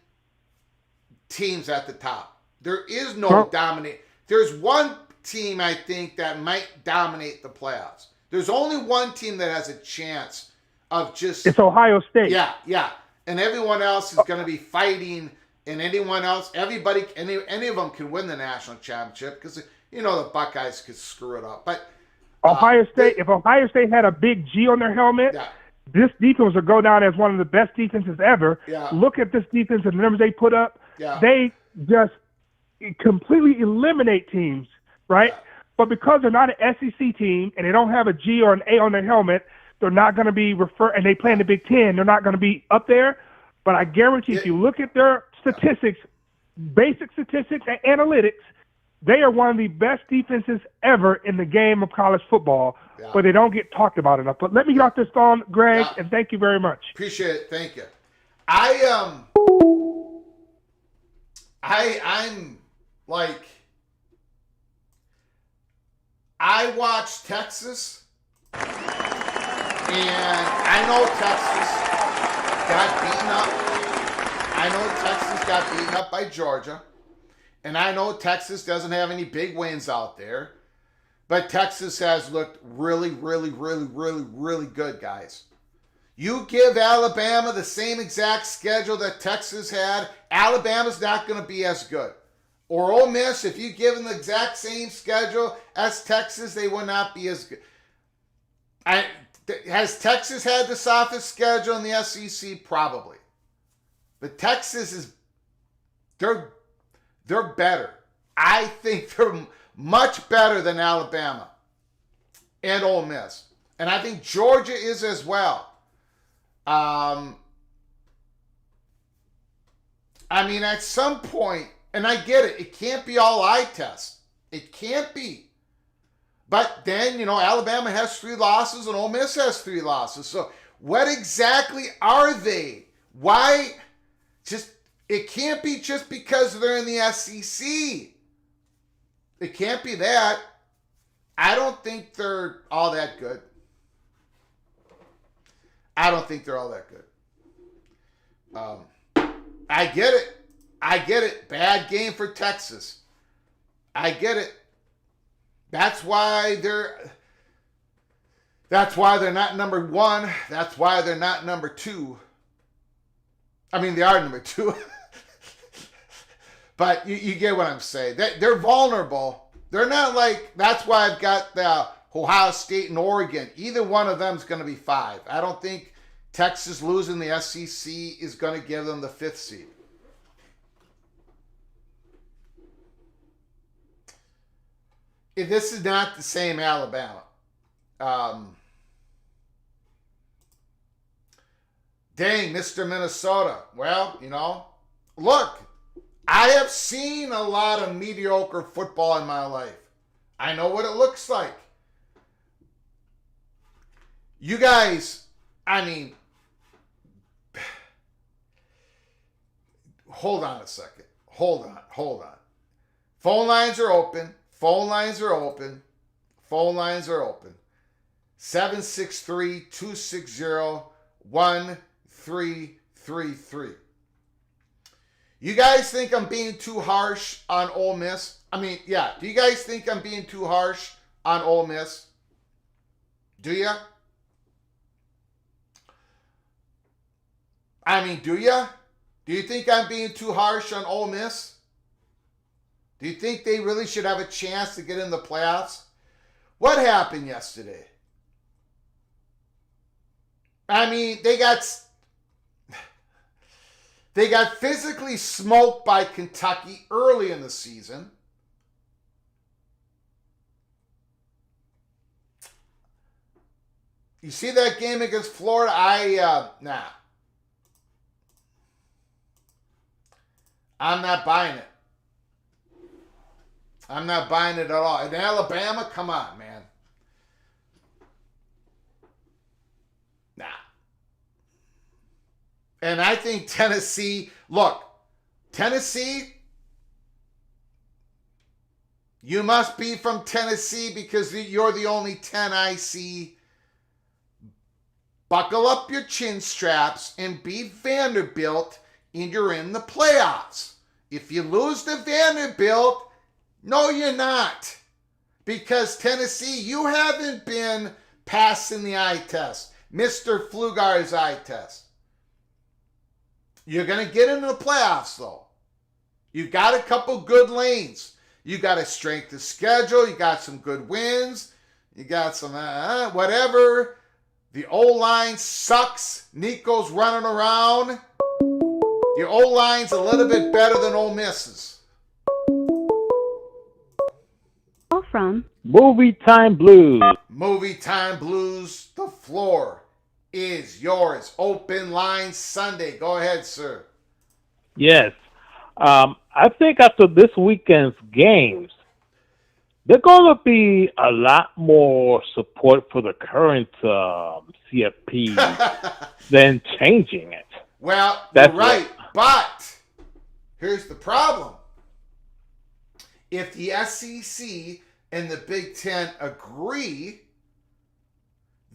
teams at the top. There is no dominate. There's one team I think that might dominate the playoffs. There's only one team that has a chance of just. It's Ohio State. Yeah, and everyone else is going to be fighting. And anyone else, everybody, any of them can win the national championship because the Buckeyes could screw it up. But Ohio State, if Ohio State had a big G on their helmet, this defense would go down as one of the best defenses ever. Yeah. Look at this defense and the numbers they put up. Yeah. They just completely eliminate teams, right? Yeah. But because they're not an SEC team and they don't have a G or an A on their helmet, they're not going to be and they play in the Big Ten, they're not going to be up there. But I guarantee if you look at their statistics, basic statistics and analytics, they are one of the best defenses ever in the game of college football, but they don't get talked about enough. But let me get off this phone, Greg, and thank you very much. Appreciate it. Thank you. I'm like, I watched Texas, and I know Texas got beaten up. I know Texas got beaten up by Georgia. And I know Texas doesn't have any big wins out there. But Texas has looked really, really, really, really, really good, guys. You give Alabama the same exact schedule that Texas had, Alabama's not going to be as good. Or Ole Miss, if you give them the exact same schedule as Texas, they will not be as good. Has Texas had the softest schedule in the SEC? Probably. But Texas they're better. I think they're much better than Alabama and Ole Miss. And I think Georgia is as well. I mean, at some point, and I get it, it can't be all eye test. It can't be. But then, Alabama has 3 losses and Ole Miss has 3 losses. So what exactly are they? Why? It can't be just because they're in the SEC. It can't be that. I don't think they're all that good. I don't think they're all that good. I get it. Bad game for Texas. I get it. That's why they're not number 1. That's why they're not number 2. I mean, they are number 2. But you get what I'm saying. They're vulnerable. They're not like, that's why I've got the Ohio State and Oregon. Either one of them is going to be 5. I don't think Texas losing the SEC is going to give them the 5th seed. This is not the same Alabama. Dang, Mr. Minnesota. Well, look, I have seen a lot of mediocre football in my life. I know what it looks like. You guys, I mean, hold on a second. Hold on. Phone lines are open. 763-260-1333. You guys think I'm being too harsh on Ole Miss? I mean, yeah. Do you guys think I'm being too harsh on Ole Miss? Do you? I mean, do you? Do you think I'm being too harsh on Ole Miss? Do you think they really should have a chance to get in the playoffs? What happened yesterday? I mean, they got physically smoked by Kentucky early in the season. You see that game against Florida? Nah. I'm not buying it. I'm not buying it at all. In Alabama, come on, man. Nah. And I think Tennessee, look, Tennessee, you must be from Tennessee because you're the only 10 I see. Buckle up your chin straps and beat Vanderbilt, and you're in the playoffs. If you lose to Vanderbilt, no, you're not. Because Tennessee, you haven't been passing the eye test. Mr. Flugar's eye test. You're going to get into the playoffs, though. You got a couple good lanes. You got a strength of schedule. You got some good wins. You got some whatever. The O-line sucks. Nico's running around. Your O-line's a little bit better than Ole Miss's. From Movie Time Blues. Movie Time Blues. The floor is yours. Open line Sunday. Go ahead, sir. Yes. I think after this weekend's games, there's going to be a lot more support for the current CFP than changing it. Well, That's you're right. But here's the problem. If the SEC and the Big Ten agree,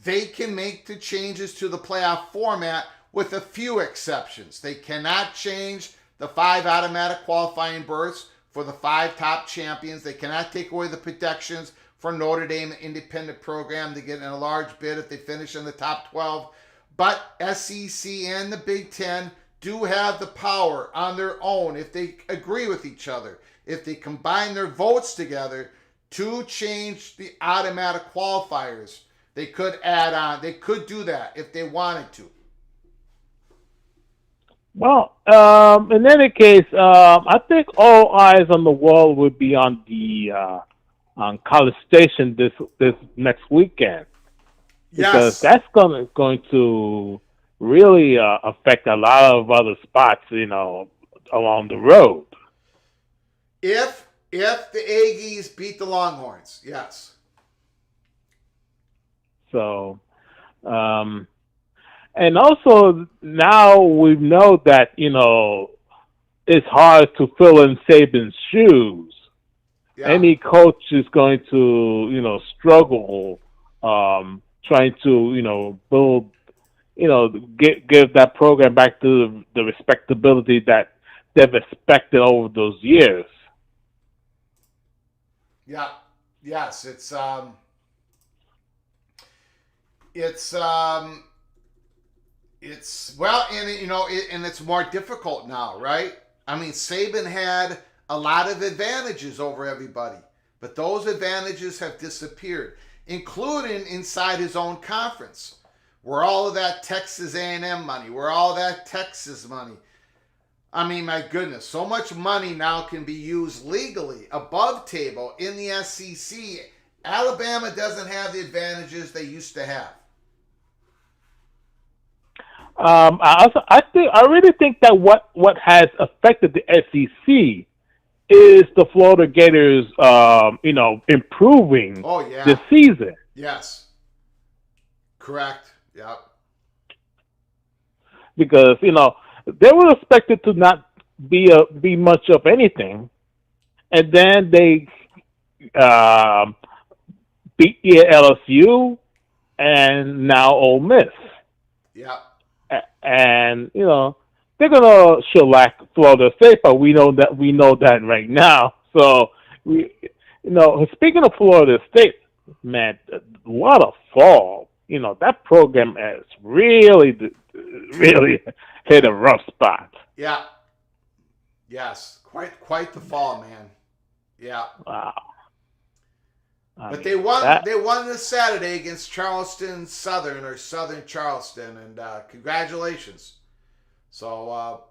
they can make the changes to the playoff format with a few exceptions. They cannot change the 5 automatic qualifying berths for the 5 top champions. They cannot take away the protections for Notre Dame, an independent program, to get in a large bid if they finish in the top 12. But SEC and the Big Ten do have the power on their own, if they agree with each other, if they combine their votes together, to change the automatic qualifiers. They could add on. They could do that if they wanted to. Well, in any case, I think all eyes on the world would be on the on College Station this next weekend, because that's going to really affect a lot of other spots, along the road. If the Aggies beat the Longhorns, yes. So, and also now we know that, it's hard to fill in Saban's shoes. Yeah. Any coach is going to, struggle trying to, build, give that program back to the respectability that they've expected over those years. Yeah. Yes. It's well, and and it's more difficult now, right? I mean, Saban had a lot of advantages over everybody, but those advantages have disappeared, including inside his own conference, where all of that Texas A&M money, where all that Texas money. I mean, my goodness, so much money now can be used legally above table in the SEC. Alabama doesn't have the advantages they used to have. I really think that what has affected the SEC is the Florida Gators, improving this season. Yes. Correct. Yep. Because, they were expected to not be much of anything, and then they beat LSU and now Ole Miss. Yeah. And they're gonna shellac Florida State, but we know that right now. So speaking of Florida State, man, what a fall! That program has really hit a rough spot. Yeah. Yes. Quite the fall, man. Yeah. Wow. But they won this Saturday against Charleston Southern, or Southern Charleston, and congratulations. So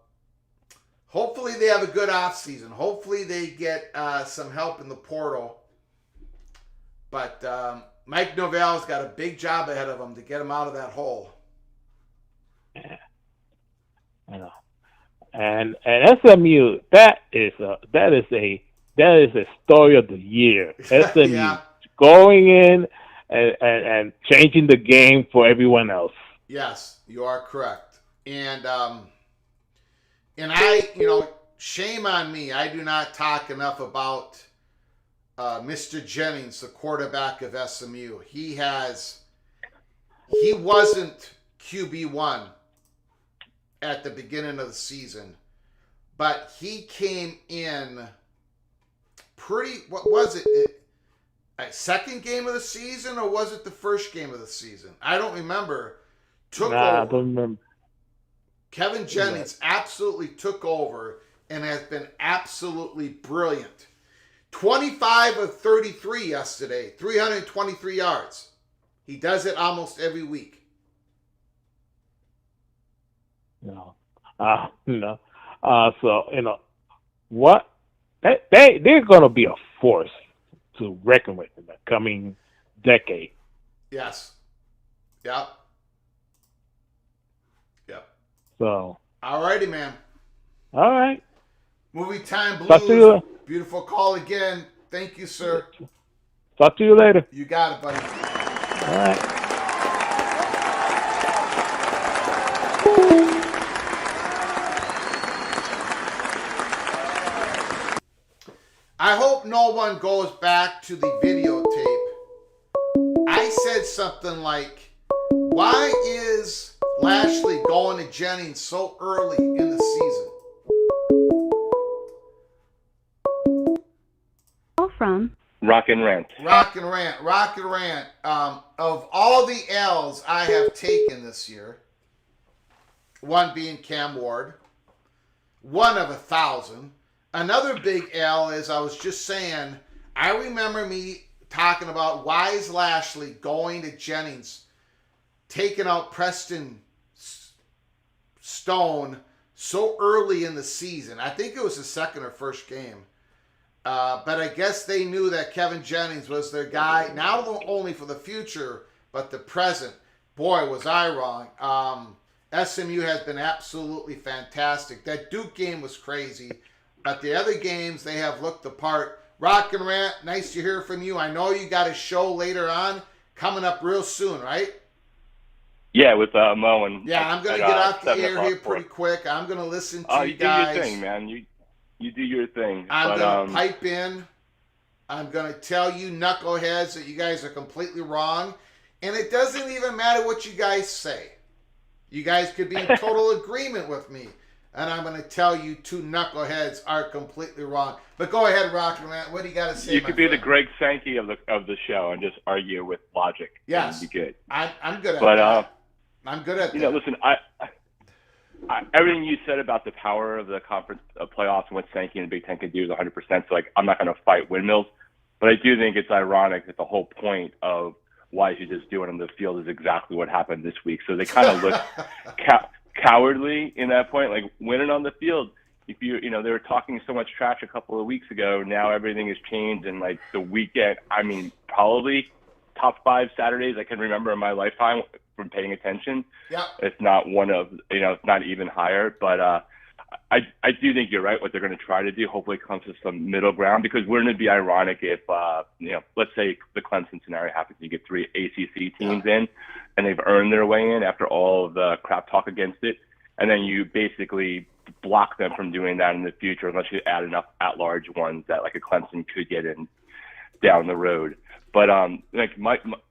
hopefully they have a good offseason. Hopefully they get some help in the portal. But Mike Norvell's got a big job ahead of him to get him out of that hole. Yeah. I know. And SMU, that is a story of the year. SMU Yeah. going in and changing the game for everyone else. Yes, you are correct. And I, shame on me. I do not talk enough about Mr. Jennings, the quarterback of SMU. He wasn't QB1 at the beginning of the season, but he came in what was it? Second game of the season, or was it the first game of the season? I don't remember. Over. I don't remember. Kevin Jennings absolutely took over and has been absolutely brilliant. 25 of 33 yesterday, 323 yards. He does it almost every week. No. So, what? They're going to be a force to reckon with in the coming decade. Yes. Yep. So. All righty, man. All right. Movie Time Blues. Talk to you. Beautiful call again. Thank you, sir. Talk to you later. You got it, buddy. All right. I hope no one goes back to the videotape. I said something like, why is Lashley going to Jennings so early in the season? From Rock and Rant. Of all the L's I have taken this year, one being Cam Ward, one of 1,000. Another big L is, I was just saying, I remember me talking about why is Lashley going to Jennings, taking out Preston Stone so early in the season. I think it was the second or first game. But I guess they knew that Kevin Jennings was their guy, not only for the future, but the present. Boy, was I wrong. SMU has been absolutely fantastic. That Duke game was crazy. But the other games, they have looked the part. Rock and Rant, nice to hear from you. I know you got a show later on coming up real soon, right? Yeah, with Mo and yeah, I'm going to get off the air here pretty quick. I'm going to listen to you guys. You do your thing, man. You do your thing. I'm going to pipe in. I'm going to tell you knuckleheads that you guys are completely wrong. And it doesn't even matter what you guys say. You guys could be in total agreement with me. And I'm going to tell you two knuckleheads are completely wrong. But go ahead, Rock and Rant. What do you got to say? You could be the Greg Sankey of the show and just argue with logic. Yes. And be good. I'm good at that. I'm good at that. Listen, I everything you said about the power of the conference playoffs and what Sankey and the Big Ten can do is 100%. So, I'm not going to fight windmills. But I do think it's ironic that the whole point of why you just do it on the field is exactly what happened this week. So they kind of look cowardly in that point, like winning on the field. If they were talking so much trash a couple of weeks ago. Now everything has changed, and the weekend. I mean, probably top 5 Saturdays I can remember in my lifetime from paying attention. Yeah, it's not one of it's not even higher. But I do think you're right. What they're going to try to do, hopefully, comes to some middle ground, because wouldn't it be ironic if let's say the Clemson scenario happens, you get 3 ACC teams in, and they've earned their way in after all of the crap talk against it, and then you basically block them from doing that in the future unless you add enough at-large ones that like a Clemson could get in down the road. But I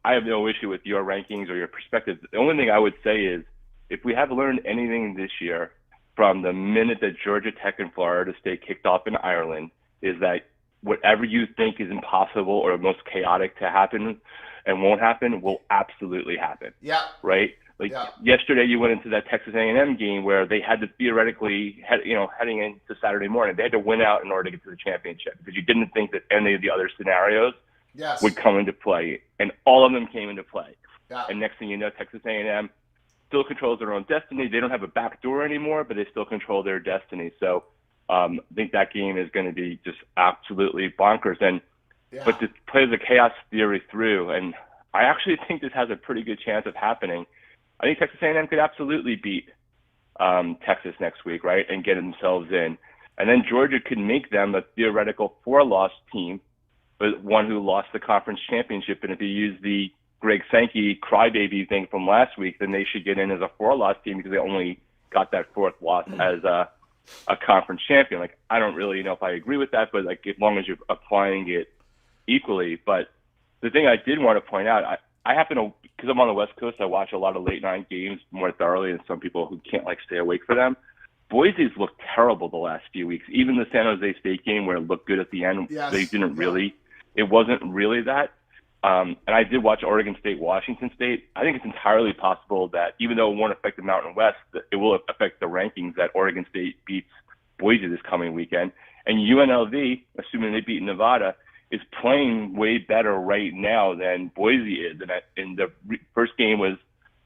have no issue with your rankings or your perspective. The only thing I would say is, if we have learned anything this year from the minute that Georgia Tech and Florida State kicked off in Ireland, is that whatever you think is impossible or most chaotic to happen and won't happen will absolutely happen. Yeah. Right? Yesterday you went into that Texas A&M game where they had to theoretically, heading into Saturday morning, they had to win out in order to get to the championship, because you didn't think that any of the other scenarios would come into play, and all of them came into play. Yeah. And next thing you know, Texas A&M still controls their own destiny. They don't have a back door anymore, but they still control their destiny. So I think that game is going to be just absolutely bonkers. But to play the chaos theory through, and I actually think this has a pretty good chance of happening. I think Texas A&M could absolutely beat Texas next week, right, and get themselves in. And then Georgia could make them a theoretical 4-loss team, but one who lost the conference championship. And if you use the Greg Sankey crybaby thing from last week, then they should get in as a 4-loss team because they only got that 4th loss as a conference champion. Like, I don't really know if I agree with that, but like, as long as you're applying it equally. But the thing I did want to point out, I happen to, because I'm on the West Coast, I watch a lot of late night games more thoroughly than some people who can't like stay awake for them. Boise's looked terrible the last few weeks. Even the San Jose State game where it looked good at the end, they didn't really. It wasn't really that. And I did watch Oregon State, Washington State. I think it's entirely possible that even though it won't affect the Mountain West, that it will affect the rankings, that Oregon State beats Boise this coming weekend. And UNLV, assuming they beat Nevada, is playing way better right now than Boise is. And the first game was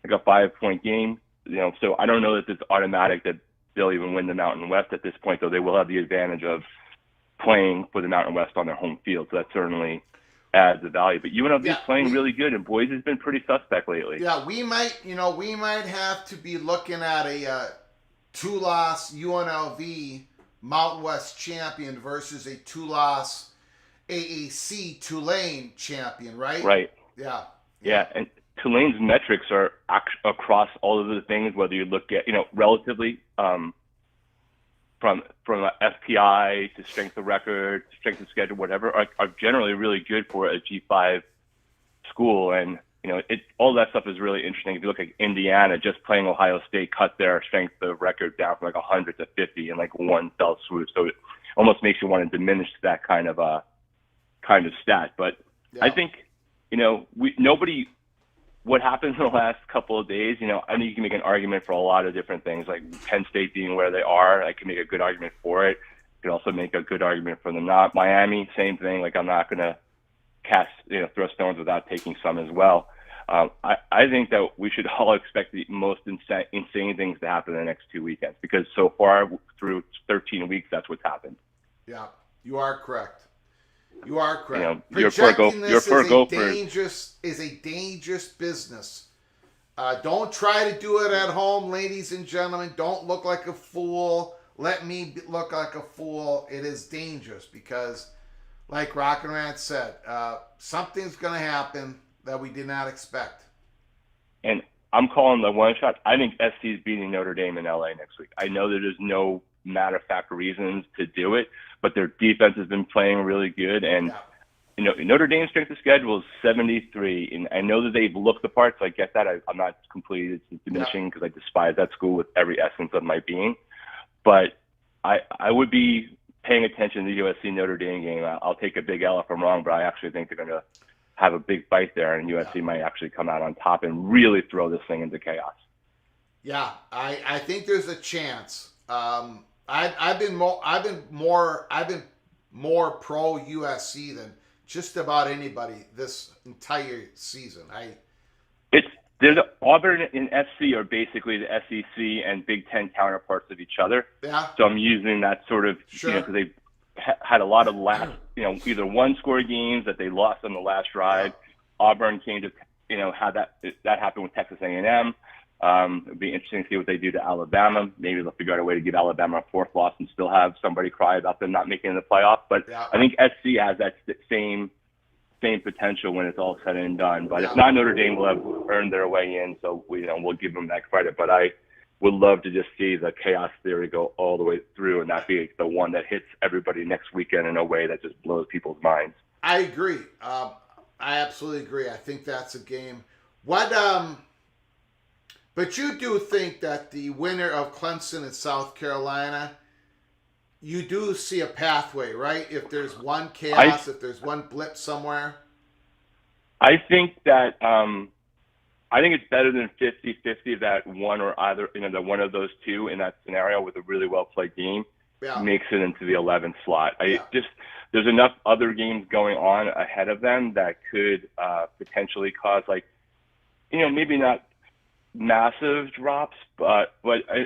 like a 5-point game. So I don't know that it's automatic that they'll even win the Mountain West at this point, though they will have the advantage of playing for the Mountain West on their home field. So that certainly adds the value. But UNLV is playing really good, and Boise's been pretty suspect lately. Yeah, we might have to be looking at a 2-loss UNLV Mountain West champion versus a 2-loss AAC Tulane champion, right? Right. Yeah. And Tulane's metrics are across all of the things, whether you look at, relatively from a FPI to strength of record, strength of schedule, whatever, are generally really good for a G5 school. And, all that stuff is really interesting. If you look at Indiana, just playing Ohio State cut their strength of record down from like 100 to 50 in like one fell swoop. So it almost makes you want to diminish that kind of stat. But I think, what happens in the last couple of days, I think you can make an argument for a lot of different things, like Penn State being where they are. I can make a good argument for it. You can also make a good argument for them not. Miami, same thing. Like, I'm not going to throw stones without taking some as well. I think that we should all expect the most insane things to happen in the next 2 weekends, because so far through 13 weeks, that's what's happened. Yeah, you are correct. You are correct. Projecting this is a dangerous business. Don't try to do it at home, ladies and gentlemen. Don't look like a fool. Let me look like a fool. It is dangerous because, like Rock and Rant said, something's going to happen that we did not expect. And I'm calling the one shot. I think SC is beating Notre Dame in LA next week. I know that there's no matter-of-fact reasons to do it, but their defense has been playing really good. And, Notre Dame's strength of schedule is 73. And I know that they've looked the part, so I get that. I'm not completely diminishing because I despise that school with every essence of my being. But I would be paying attention to the USC Notre Dame game. I'll take a big L if I'm wrong, but I actually think they're going to have a big fight there, and USC might actually come out on top and really throw this thing into chaos. Yeah, I think there's a chance. I've been more pro USC than just about anybody this entire season. There's Auburn and SC are basically the SEC and Big Ten counterparts of each other. Yeah. So I'm using that sort of, because they had a lot of last, either one-score games that they lost on the last drive. Yeah. Auburn came to, how that happened with Texas A&M. It'd be interesting to see what they do to Alabama. Maybe they'll figure out a way to give Alabama a 4th loss and still have somebody cry about them not making the playoff. But I think SC has that same potential when it's all said and done. But if not, Notre Dame will have earned their way in, so we'll give them that credit. But I would love to just see the chaos theory go all the way through and not be the one that hits everybody next weekend in a way that just blows people's minds. I agree. I absolutely agree. I think that's a game. But you do think that the winner of Clemson and South Carolina, you do see a pathway, right? If there's one chaos, if there's one blip somewhere. I think that I think it's better than 50-50 that one or either, that one of those two in that scenario with a really well-played game makes it into the 11th slot. There's enough other games going on ahead of them that could potentially cause, maybe not massive drops, but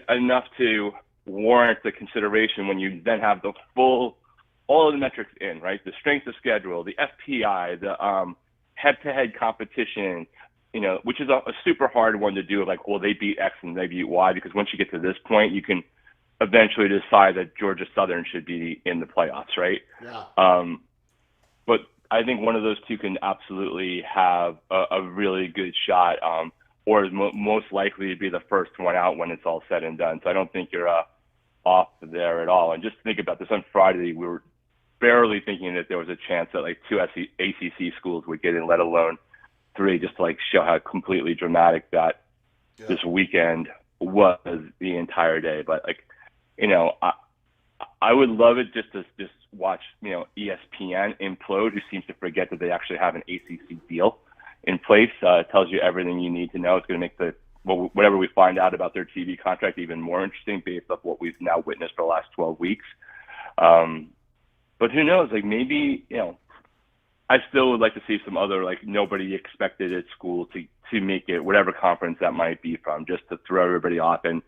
enough to warrant the consideration when you then have all of the metrics in, right? The strength of schedule, the FPI, the head-to-head competition, which is a super hard one to do. Like, well, they beat X and they beat Y, because once you get to this point, you can eventually decide that Georgia Southern should be in the playoffs, right? Yeah. But I think one of those two can absolutely have a really good shot, or is most likely to be the first one out when it's all said and done. So I don't think you're off there at all. And just think about this: on Friday, we were barely thinking that there was a chance that like 2 ACC schools would get in, let alone 3, just to like show how completely dramatic that this weekend was the entire day. But like, I would love it just to watch, ESPN implode, who seems to forget that they actually have an ACC deal in place. It tells you everything you need to know. It's going to make whatever we find out about their TV contract even more interesting, based off what we've now witnessed for the last 12 weeks. But who knows? Like, maybe, I still would like to see some other, like, nobody expected at school to make it, whatever conference that might be from, just to throw everybody off and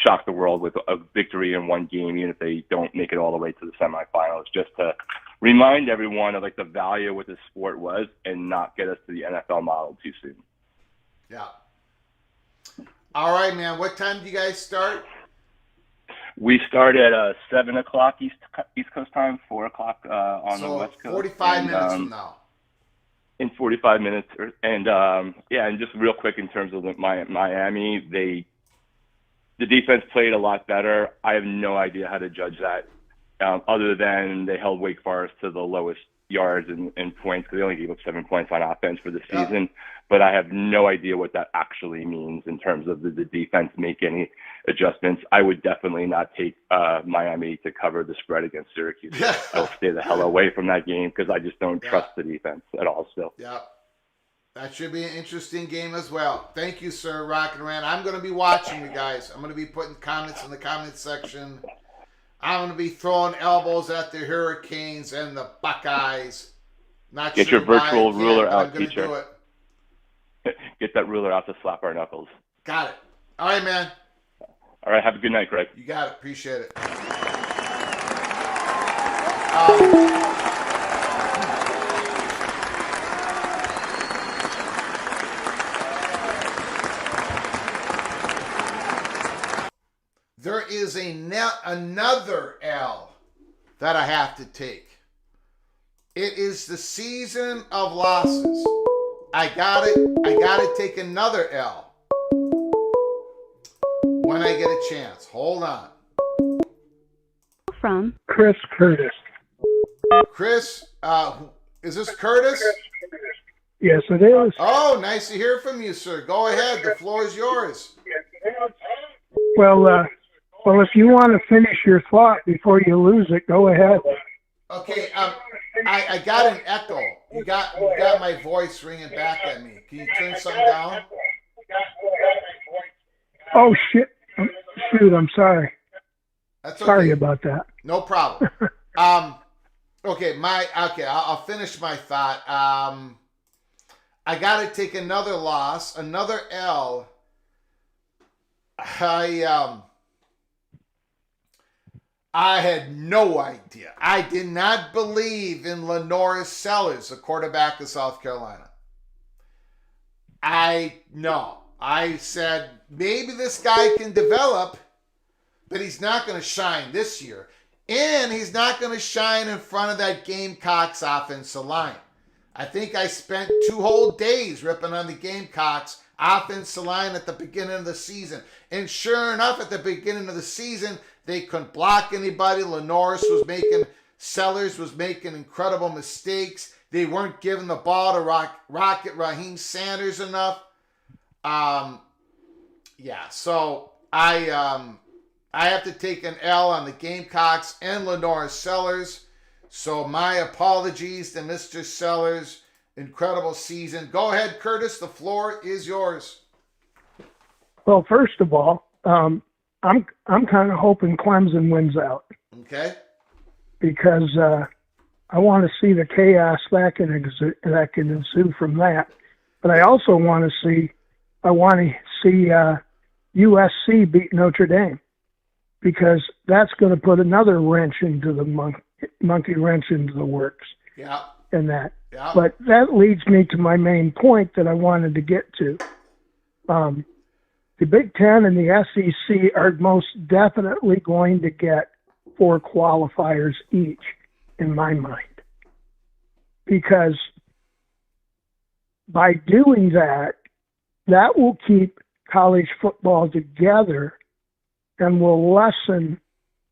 shock the world with a victory in one game, even if they don't make it all the way to the semifinals, just to remind everyone of like the value of what this sport was and not get us to the NFL model too soon. Yeah. All right, man. What time do you guys start? We start at 7 o'clock East Coast time, 4 o'clock on the West Coast. 45 minutes from now. In 45 minutes. And just real quick in terms of Miami, the defense played a lot better. I have no idea how to judge that, other than they held Wake Forest to the lowest yards and points, because they only gave up 7 points on offense for the season. But I have no idea what that actually means in terms of the defense make any adjustments. I would definitely not take Miami to cover the spread against Syracuse. I'll stay the hell away from that game, because I just don't trust the defense at all still. Yeah. That should be an interesting game as well. Thank you, sir, Rock and Rand. I'm going to be watching you guys. I'm going to be putting comments in the comments section. I'm going to be throwing elbows at the Hurricanes and the Buckeyes. Not Get sure your virtual ruler out, I'm going to do it. Get that ruler out to slap our knuckles. Got it. All right, man. All right, have a good night, Greg. You got it. Appreciate it. There is another L that I have to take. It is the season of losses. I got to take another L when I get a chance. Hold on. From Chris Curtis. Chris, is this Curtis? Yes, it is. Oh, nice to hear from you, sir. Go ahead. The floor is yours. Well, if you want to finish your thought before you lose it, go ahead. Okay, I got an echo. You got my voice ringing back at me. Can you turn something down? Oh, shit. Shoot, I'm sorry. That's okay. Sorry about that. No problem. I'll finish my thought. I got to take another loss, another L. I had no idea. I did not believe in Lenoris Sellers, the quarterback of South Carolina. I said, maybe this guy can develop, but he's not going to shine this year. And he's not going to shine in front of that Gamecocks offensive line. I think I spent 2 whole days ripping on the Gamecocks offensive line at the beginning of the season. And sure enough, at the beginning of the season, they couldn't block anybody. Sellers was making incredible mistakes. They weren't giving the ball to Rocket Raheem Sanders enough. So I have to take an L on the Gamecocks and Lenoris Sellers. So my apologies to Mr. Sellers. Incredible season. Go ahead, Curtis. The floor is yours. Well, first of all, I'm kind of hoping Clemson wins out. Okay. Because I want to see the chaos that can ensue from that. But I also want to see USC beat Notre Dame, because that's going to put another wrench into the monkey wrench into the works. Yeah. in that. Yeah. But that leads me to my main point that I wanted to get to. The Big Ten and the SEC are most definitely going to get 4 qualifiers each, in my mind. Because by doing that, that will keep college football together and will lessen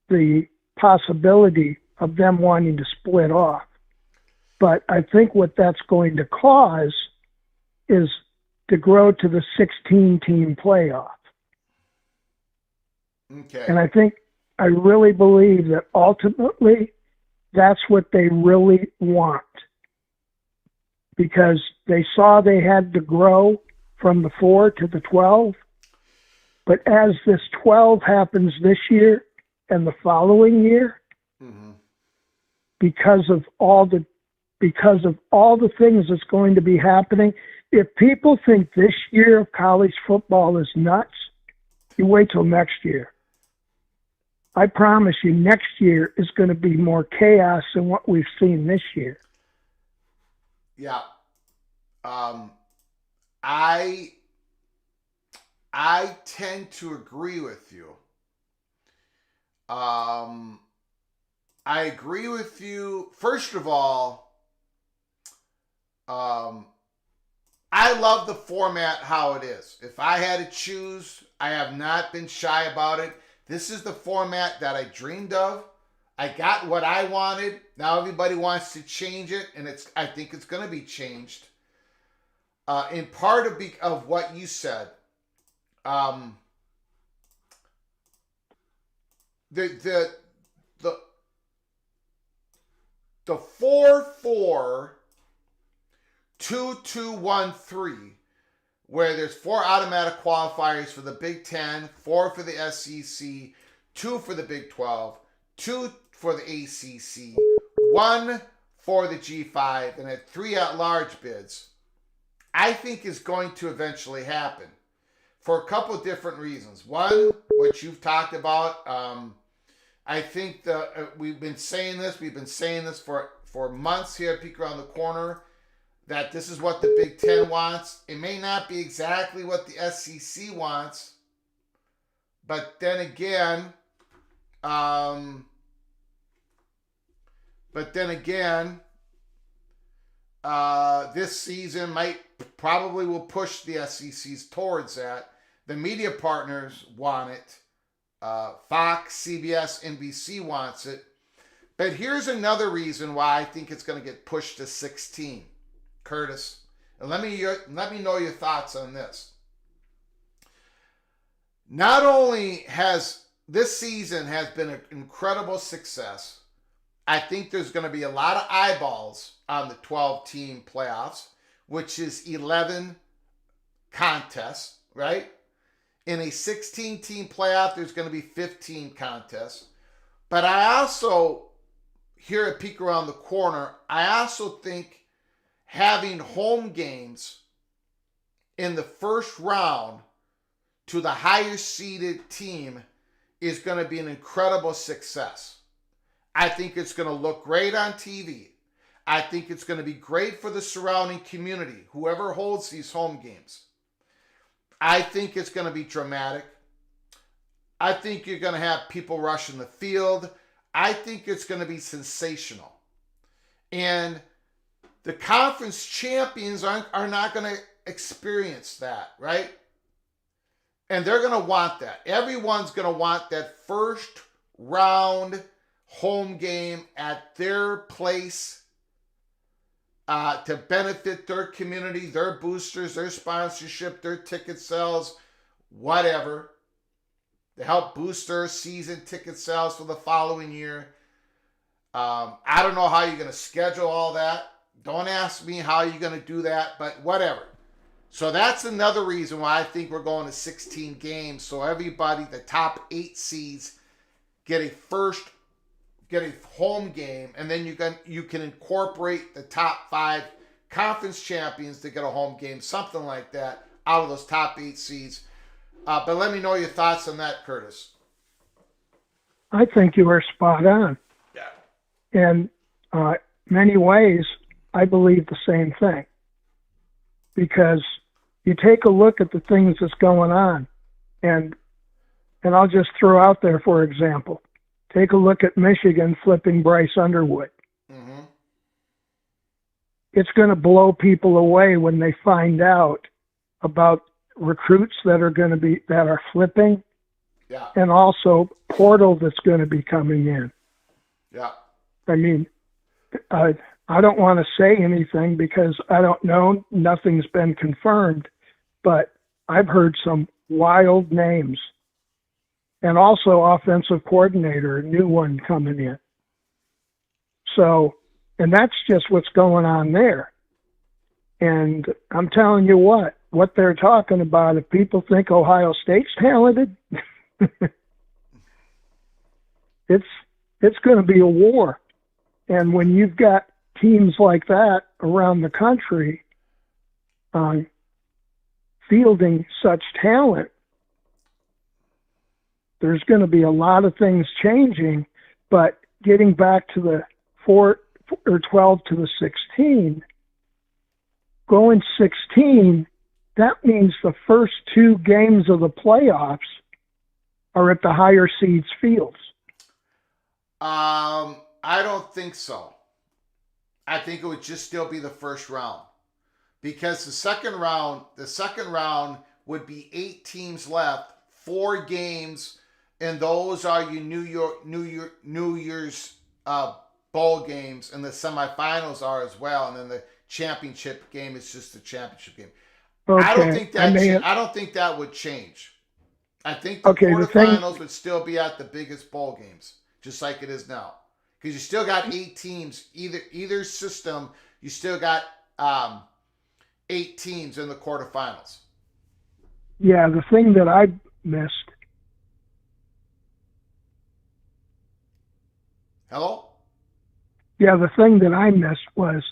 the possibility of them wanting to split off. But I think what that's going to cause is to grow to the 16-team playoff. Okay. And I really believe that ultimately that's what they really want, because they saw they had to grow from the 4 to the 12. But as this 12 happens this year and the following year, Mm-hmm. because of all the things that's going to be happening, if people think this year of college football is nuts, you wait till next year. I promise you, next year is going to be more chaos than what we've seen this year. Yeah. I tend to agree with you. I agree with you. First of all, I love the format how it is. If I had to choose, I have not been shy about it. This is the format that I dreamed of. I got what I wanted. Now everybody wants to change it, and I think it's going to be changed. In part of what you said, the 4-4-2-2-1-3, where there's 4 automatic qualifiers for the Big Ten, 4 for the SEC, 2 for the Big 12, 2 for the ACC, 1 for the G5, and 3 at-large bids, I think is going to eventually happen for a couple of different reasons. One, what you've talked about, I think we've been saying this for months here at Peek Around the Corner, that this is what the Big Ten wants. It may not be exactly what the SEC wants, but then again, this season probably will push the SECs towards that. The media partners want it. Fox, CBS, NBC wants it. But here's another reason why I think it's going to get pushed to 16, Curtis. And let me know your thoughts on this. Not only has this season has been an incredible success, I think there's going to be a lot of eyeballs on the 12-team playoffs, which is 11 contests, right? In a 16-team playoff, there's going to be 15 contests. But I also, here at Peek Around the Corner, I also think having home games in the first round to the higher seeded team is going to be an incredible success. I think it's going to look great on TV. I think it's going to be great for the surrounding community, whoever holds these home games. I think it's going to be dramatic. I think you're going to have people rushing the field. I think it's going to be sensational. And the conference champions are not going to experience that, right? And they're going to want that. Everyone's going to want that first round home game at their place to benefit their community, their boosters, their sponsorship, their ticket sales, whatever, to help boost their season ticket sales for the following year. I don't know how you're going to schedule all that. Don't ask me how you're going to do that, but whatever. So that's another reason why I think we're going to 16 games. So everybody, the top 8 seeds, get a home game, and then you can incorporate the top 5 conference champions to get a home game, something like that, out of those top 8 seeds. But let me know your thoughts on that, Curtis. I think you are spot on. Yeah. In many ways, I believe the same thing. Because you take a look at the things that's going on, and I'll just throw out there, for example, take a look at Michigan flipping Bryce Underwood. Mm-hmm. It's going to blow people away when they find out about recruits that are flipping, Yeah. and also portal that's going to be coming in. Yeah. I mean, I don't want to say anything because I don't know. Nothing's been confirmed, but I've heard some wild names. And also offensive coordinator, a new one coming in. So, and that's just what's going on there. And I'm telling you what they're talking about, if people think Ohio State's talented, it's going to be a war. And when you've got teams like that around the country fielding such talent, there's going to be a lot of things changing. But getting back to the 4 or 12 to the 16, going 16, that means the first 2 games of the playoffs are at the higher seeds fields. I don't think so. I think it would just still be the first round, because the second round would be 8 teams left, 4 games, and those are your New Year's bowl games, and the semifinals are as well, and then the championship game is just the championship game. Okay. I don't think that would change. I think the quarterfinals would still be at the biggest bowl games, just like it is now. Because you still got 8 teams, either system, you still got 8 teams in the quarterfinals. Yeah, the thing that I missed. Hello? Yeah, the thing that I missed was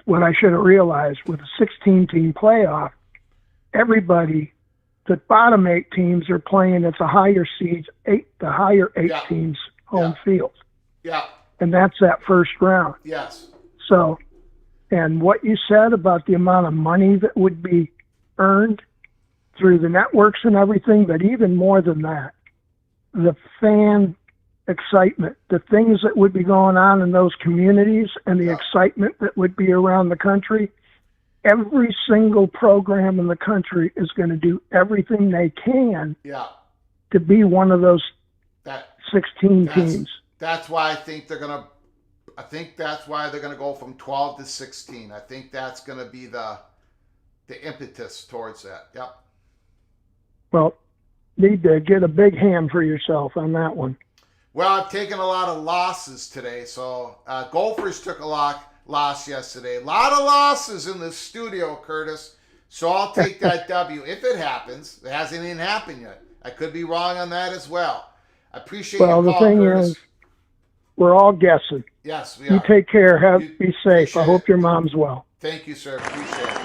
what I should have realized with a 16-team playoff, everybody, the bottom 8 teams are playing at the higher seeds, the higher 8 teams home field. Yeah. And that's that first round. Yes. So, and what you said about the amount of money that would be earned through the networks and everything, but even more than that, the fan excitement, the things that would be going on in those communities and the excitement that would be around the country, every single program in the country is going to do everything they can to be one of those 16 teams. That's why I think they're going to go from 12 to 16. I think that's going to be the impetus towards that. Yep. Well, need to get a big hand for yourself on that one. Well, I've taken a lot of losses today. So Gophers took a loss yesterday. A lot of losses in the studio, Curtis. So I'll take that W if it happens. It hasn't even happened yet. I could be wrong on that as well. I appreciate your call, thing Curtis. Is, we're all guessing. Yes, we are. You take care. Be safe. I hope your mom's well. Thank you, sir. Appreciate it.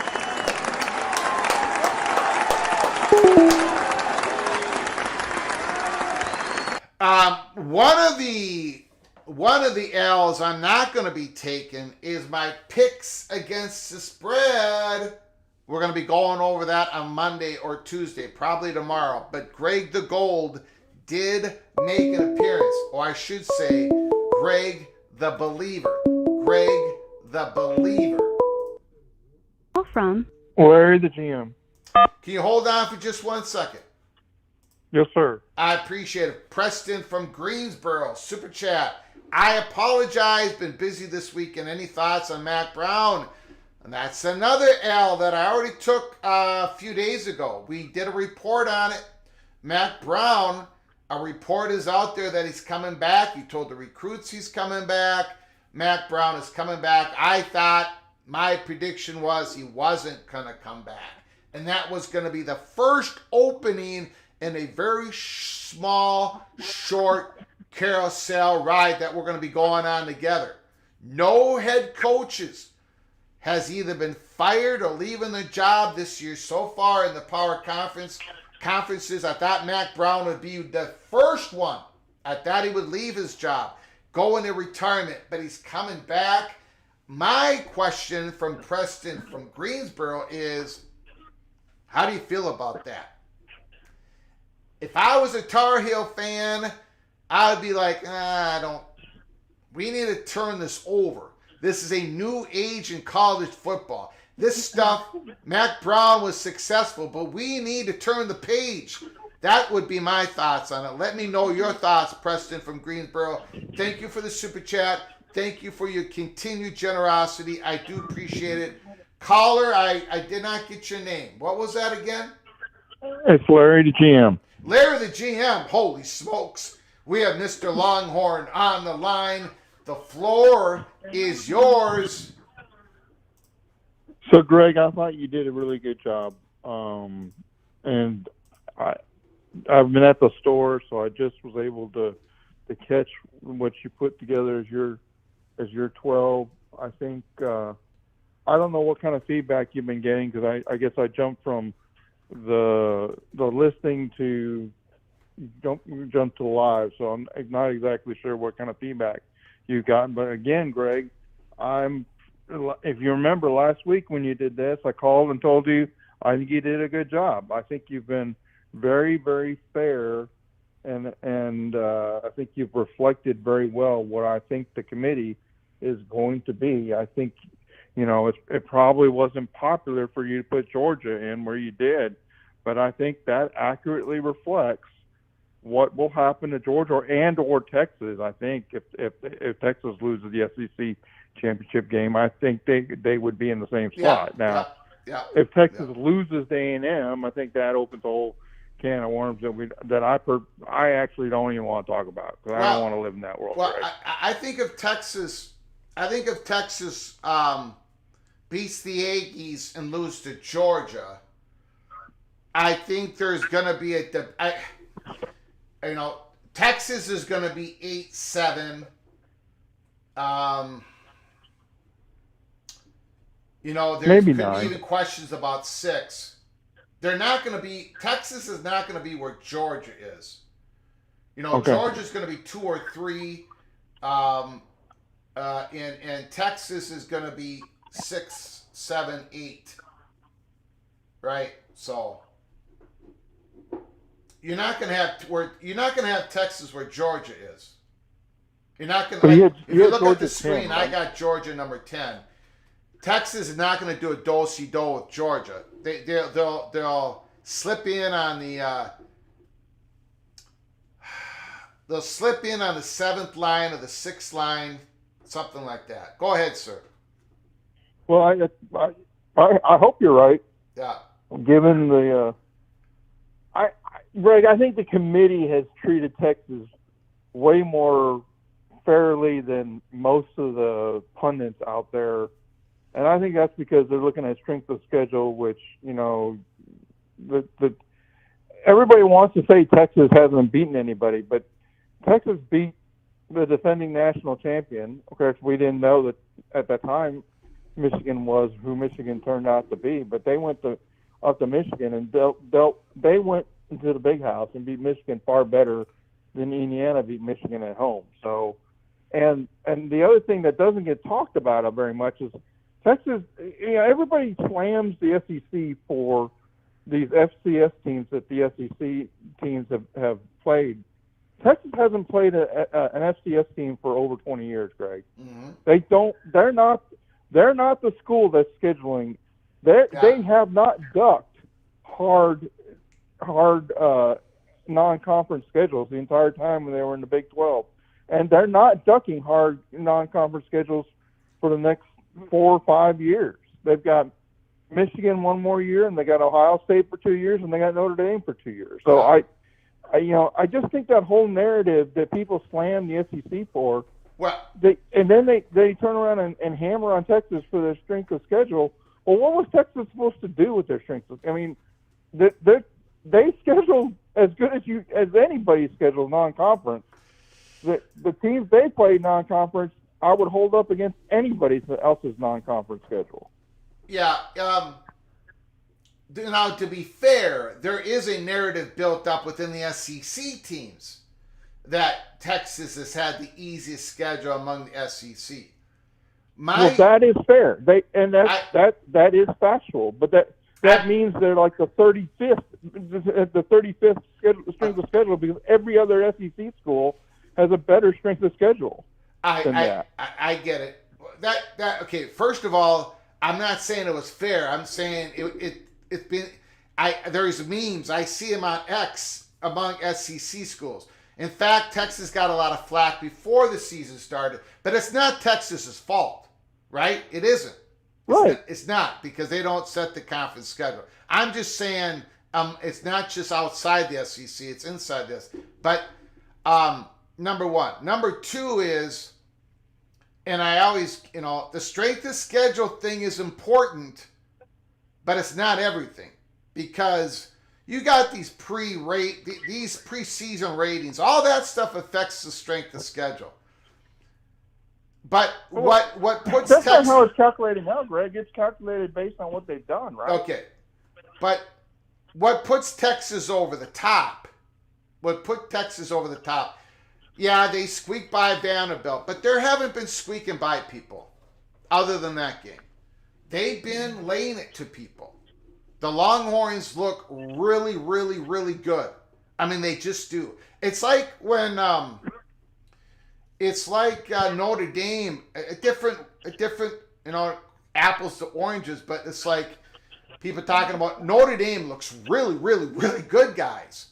One of the L's I'm not going to be taking is my picks against the spread. We're going to be going over that on Monday or Tuesday, probably tomorrow. But Greg the Gold did make an appearance, or I should say, Greg the Believer. Greg the Believer. Call from Larry the GM. Can you hold on for just 1 second? Yes, sir. I appreciate it. Preston from Greensboro, Super Chat. I apologize, been busy this week, and any thoughts on Mac Brown? And that's another L that I already took a few days ago. We did a report on it. Mac Brown, a report is out there that he's coming back. He told the recruits he's coming back. Mac Brown is coming back. I thought, my prediction was he wasn't going to come back. And that was going to be the first opening in a very small, short carousel ride that we're going to be going on together. No head coaches has either been fired or leaving the job this year so far in the Power conferences. I thought Mac Brown would be the first one. I thought he would leave his job, go into retirement, but he's coming back. My question from Preston from Greensboro is, how do you feel about that? If I was a Tar Heel fan, I would be like, I don't. We need to turn this over. This is a new age in college football. This stuff, Mac Brown was successful, but we need to turn the page. That would be my thoughts on it. Let me know your thoughts, Preston from Greensboro. Thank you for the super chat. Thank you for your continued generosity. I do appreciate it. Caller, I did not get your name. What was that again? It's Larry, the GM. Larry, the GM. Holy smokes. We have Mr. Longhorn on the line. The floor is yours. So, Greg, I thought you did a really good job. And I've been at the store, so I just was able to catch what you put together as your 12. I think I don't know what kind of feedback you've been getting, because I guess I jumped from the listing to jump to live, so I'm not exactly sure what kind of feedback you've gotten. But again, Greg, if you remember last week when you did this, I called and told you I think you did a good job. I think you've been very, very fair, and I think you've reflected very well what I think the committee is going to be. I think, it probably wasn't popular for you to put Georgia in where you did, but I think that accurately reflects what will happen to Georgia or Texas. I think if Texas loses the SEC championship game, I think they would be in the same spot. If Texas loses to A&M, I think that opens a whole can of worms that I actually don't even want to talk about, because I don't want to live in that world. Well, I think if Texas beats the Aggies and loses to Georgia, I think there's going to be Texas is going to be 8-7. There's maybe could 9. be even questions about 6. They're not going to be. Texas is not going to be where Georgia is. Okay. Georgia's going to be 2 or 3, and Texas is going to be 6, 7, 8. Right. So you're not going to have Texas where Georgia is. You're not going to. If you look at the screen, 10, right? I got Georgia number 10. Texas is not going to do a do-si-do with Georgia. They'll slip in on the they'll slip in on the 7th line or the 6th line, something like that. Go ahead, sir. Well, I hope you're right. Yeah. Given the Greg, I think the committee has treated Texas way more fairly than most of the pundits out there. And I think that's because they're looking at strength of schedule, which, everybody wants to say Texas hasn't beaten anybody, but Texas beat the defending national champion. Of course, we didn't know that at that time Michigan was who Michigan turned out to be, but they went up to Michigan and they went into the big house and beat Michigan far better than Indiana beat Michigan at home. So, and the other thing that doesn't get talked about very much is Texas. Everybody slams the SEC for these FCS teams that the SEC teams have played. Texas hasn't played an FCS team for over 20 years, Greg. Mm-hmm. They're not the school that's scheduling. They have not ducked hard non-conference schedules the entire time when they were in the Big 12, and they're not ducking hard non-conference schedules for the next 4 or 5 years. They've got Michigan one more year, and they got Ohio State for 2 years, and they got Notre Dame for 2 years. So I just think that whole narrative that people slam the SEC for, they turn around and hammer on Texas for their strength of schedule. Well, what was Texas supposed to do with their strength? They schedule as good as anybody schedules non-conference. The teams they play non-conference, I would hold up against anybody else's non-conference schedule. Yeah. Now, to be fair, there is a narrative built up within the SEC teams that Texas has had the easiest schedule among the SEC. Well, that is fair. That is factual, but that means they're like the 35th strength of schedule because every other SEC school has a better strength of schedule than that. I get it. That okay. First of all, I'm not saying it was fair. I'm saying it's been. There's memes. I see them on X among SEC schools. In fact, Texas got a lot of flack before the season started, but it's not Texas's fault, right? It isn't. Right. It's not because they don't set the conference schedule. I'm just saying it's not just outside the SEC; it's inside this. But number one, number two is, and I always, the strength of schedule thing is important, but it's not everything because you got these preseason ratings. All that stuff affects the strength of schedule. But what puts that's Texas... not how it's calculated now, Greg. It's calculated based on what they've done, right? Okay. But what puts Texas over the top, yeah, they squeaked by Vanderbilt, but they haven't been squeaking by people other than that game. They've been laying it to people. The Longhorns look really, really, really good. I mean, they just do. It's like when... It's like Notre Dame, a different, apples to oranges, but it's like people talking about Notre Dame looks really, really, really good, guys.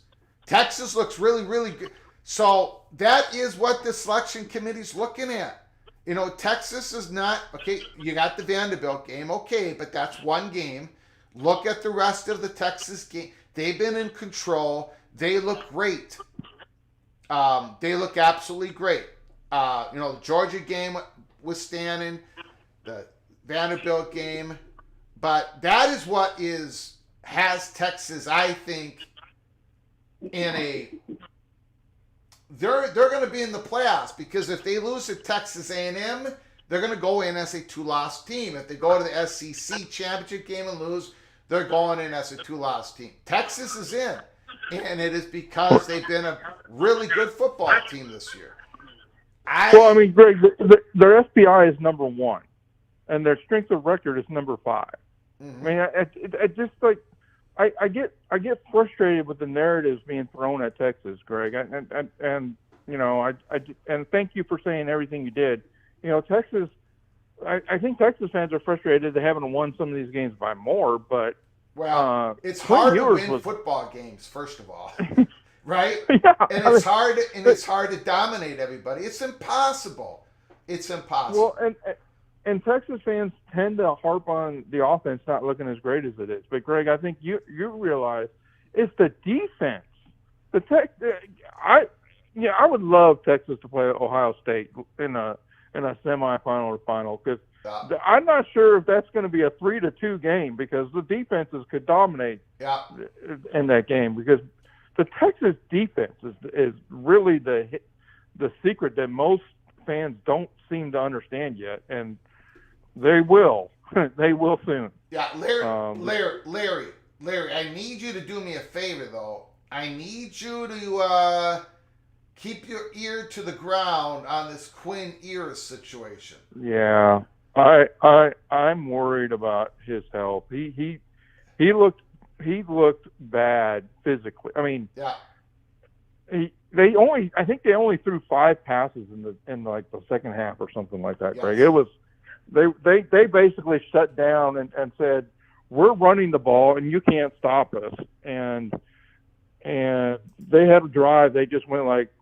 Texas looks really, really good. So that is what the selection committee's looking at. Texas is not, okay, you got the Vanderbilt game, okay, but that's one game. Look at the rest of the Texas game. They've been in control. They look great. They look absolutely great. The Georgia game withstanding, the Vanderbilt game, but that is what has Texas, I think, they're going to be in the playoffs because if they lose to Texas A&M, they're going to go in as a 2-loss team. If they go to the SEC championship game and lose, they're going in as a 2-loss team. Texas is in, and it is because they've been a really good football team this year. Greg, their SPI is number 1, and their strength of record is number 5. Mm-hmm. I just like I get frustrated with the narratives being thrown at Texas, Greg, and thank you for saying everything you did. Texas, I think Texas fans are frustrated they haven't won some of these games by more, but it's hard to win football games, first of all. Right? Yeah. And it's hard to dominate everybody. It's impossible. Well, and Texas fans tend to harp on the offense not looking as great as it is. But Greg, I think you realize it's the defense. I would love Texas to play Ohio State in a semifinal or final because I'm not sure if that's going to be a 3-2 game because the defenses could dominate in that game because the Texas defense is really the secret that most fans don't seem to understand yet, and they will. They will soon. Yeah, Larry, I need you to do me a favor, though. I need you to keep your ear to the ground on this Quinn Ewers situation. Yeah, I'm worried about his health. He looked bad physically. I mean, I think they only threw 5 passes in like the second half or something like that, Greg. It was they basically shut down and said, we're running the ball and you can't stop us. And they had a drive. They just went like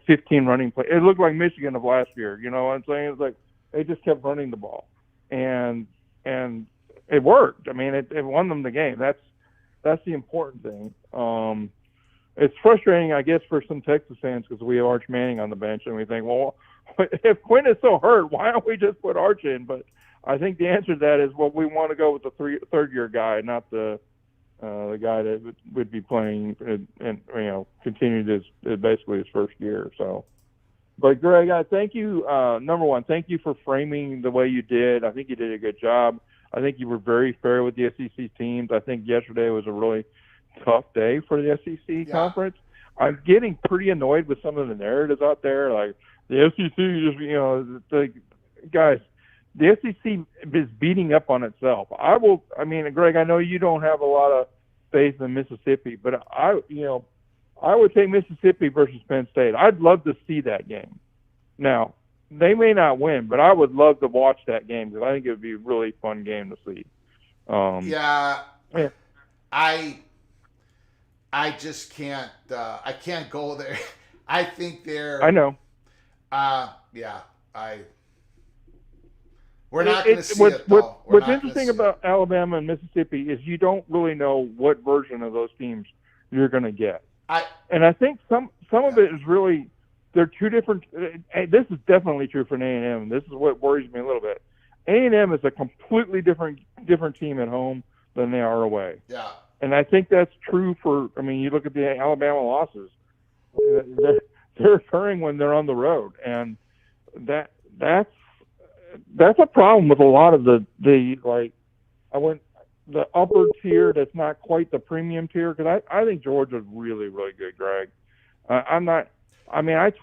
15 running plays. It looked like Michigan of last year. You know what I'm saying? It's like they just kept running the ball and it worked. I mean, it won them the game. That's the important thing. It's frustrating, I guess, for some Texas fans because we have Arch Manning on the bench and we think, well, if Quinn is so hurt, why don't we just put Arch in? But I think the answer to that is, well, we want to go with the third-year guy, not the guy that would be playing and continued basically his first year. So, but Greg, I thank you. Number one, thank you for framing the way you did. I think you did a good job. I think you were very fair with the SEC teams. I think yesterday was a really tough day for the SEC conference. I'm getting pretty annoyed with some of the narratives out there, like the SEC just, guys, the SEC is beating up on itself. Greg, I know you don't have a lot of faith in Mississippi, but I would take Mississippi versus Penn State. I'd love to see that game. Now, they may not win, but I would love to watch that game because I think it would be a really fun game to see. I just can't. I can't go there. I think they're. I know. We're not going to see it, though. What's interesting about Alabama and Mississippi is you don't really know what version of those teams you're going to get. And I think some of it is really they're two different. This is definitely true for A&M. This is what worries me a little bit. A&M is a completely different team at home than they are away. Yeah. And I think that's true for. I mean, you look at the Alabama losses. They're occurring when they're on the road, and that's a problem with a lot of the upper tier that's not quite the premium tier, because I think Georgia's really, really good, Greg. I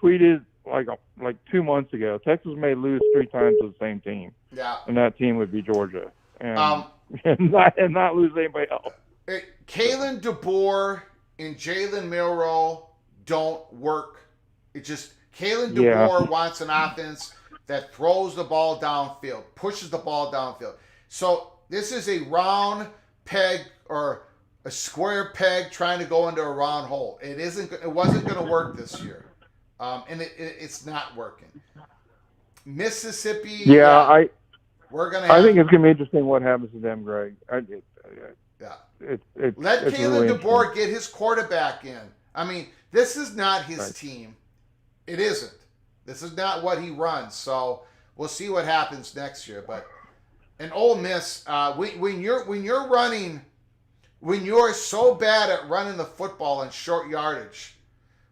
tweeted like 2 months ago, Texas may lose 3 times to the same team. Yeah. And that team would be Georgia. And not lose anybody else. Kalen DeBoer and Jalen Milroe don't work. It just Kalen DeBoer wants an offense that throws the ball downfield, pushes the ball downfield. So this is a round peg or a square peg trying to go into a round hole. It wasn't going to work this year, and it's not working. Mississippi. I think it's going to be interesting what happens to them, Greg. Let Kalen DeBoer get his quarterback in. I mean, this is not his team. It isn't. This is not what he runs. So we'll see what happens next year. But in Ole Miss, when you're so bad at running the football in short yardage,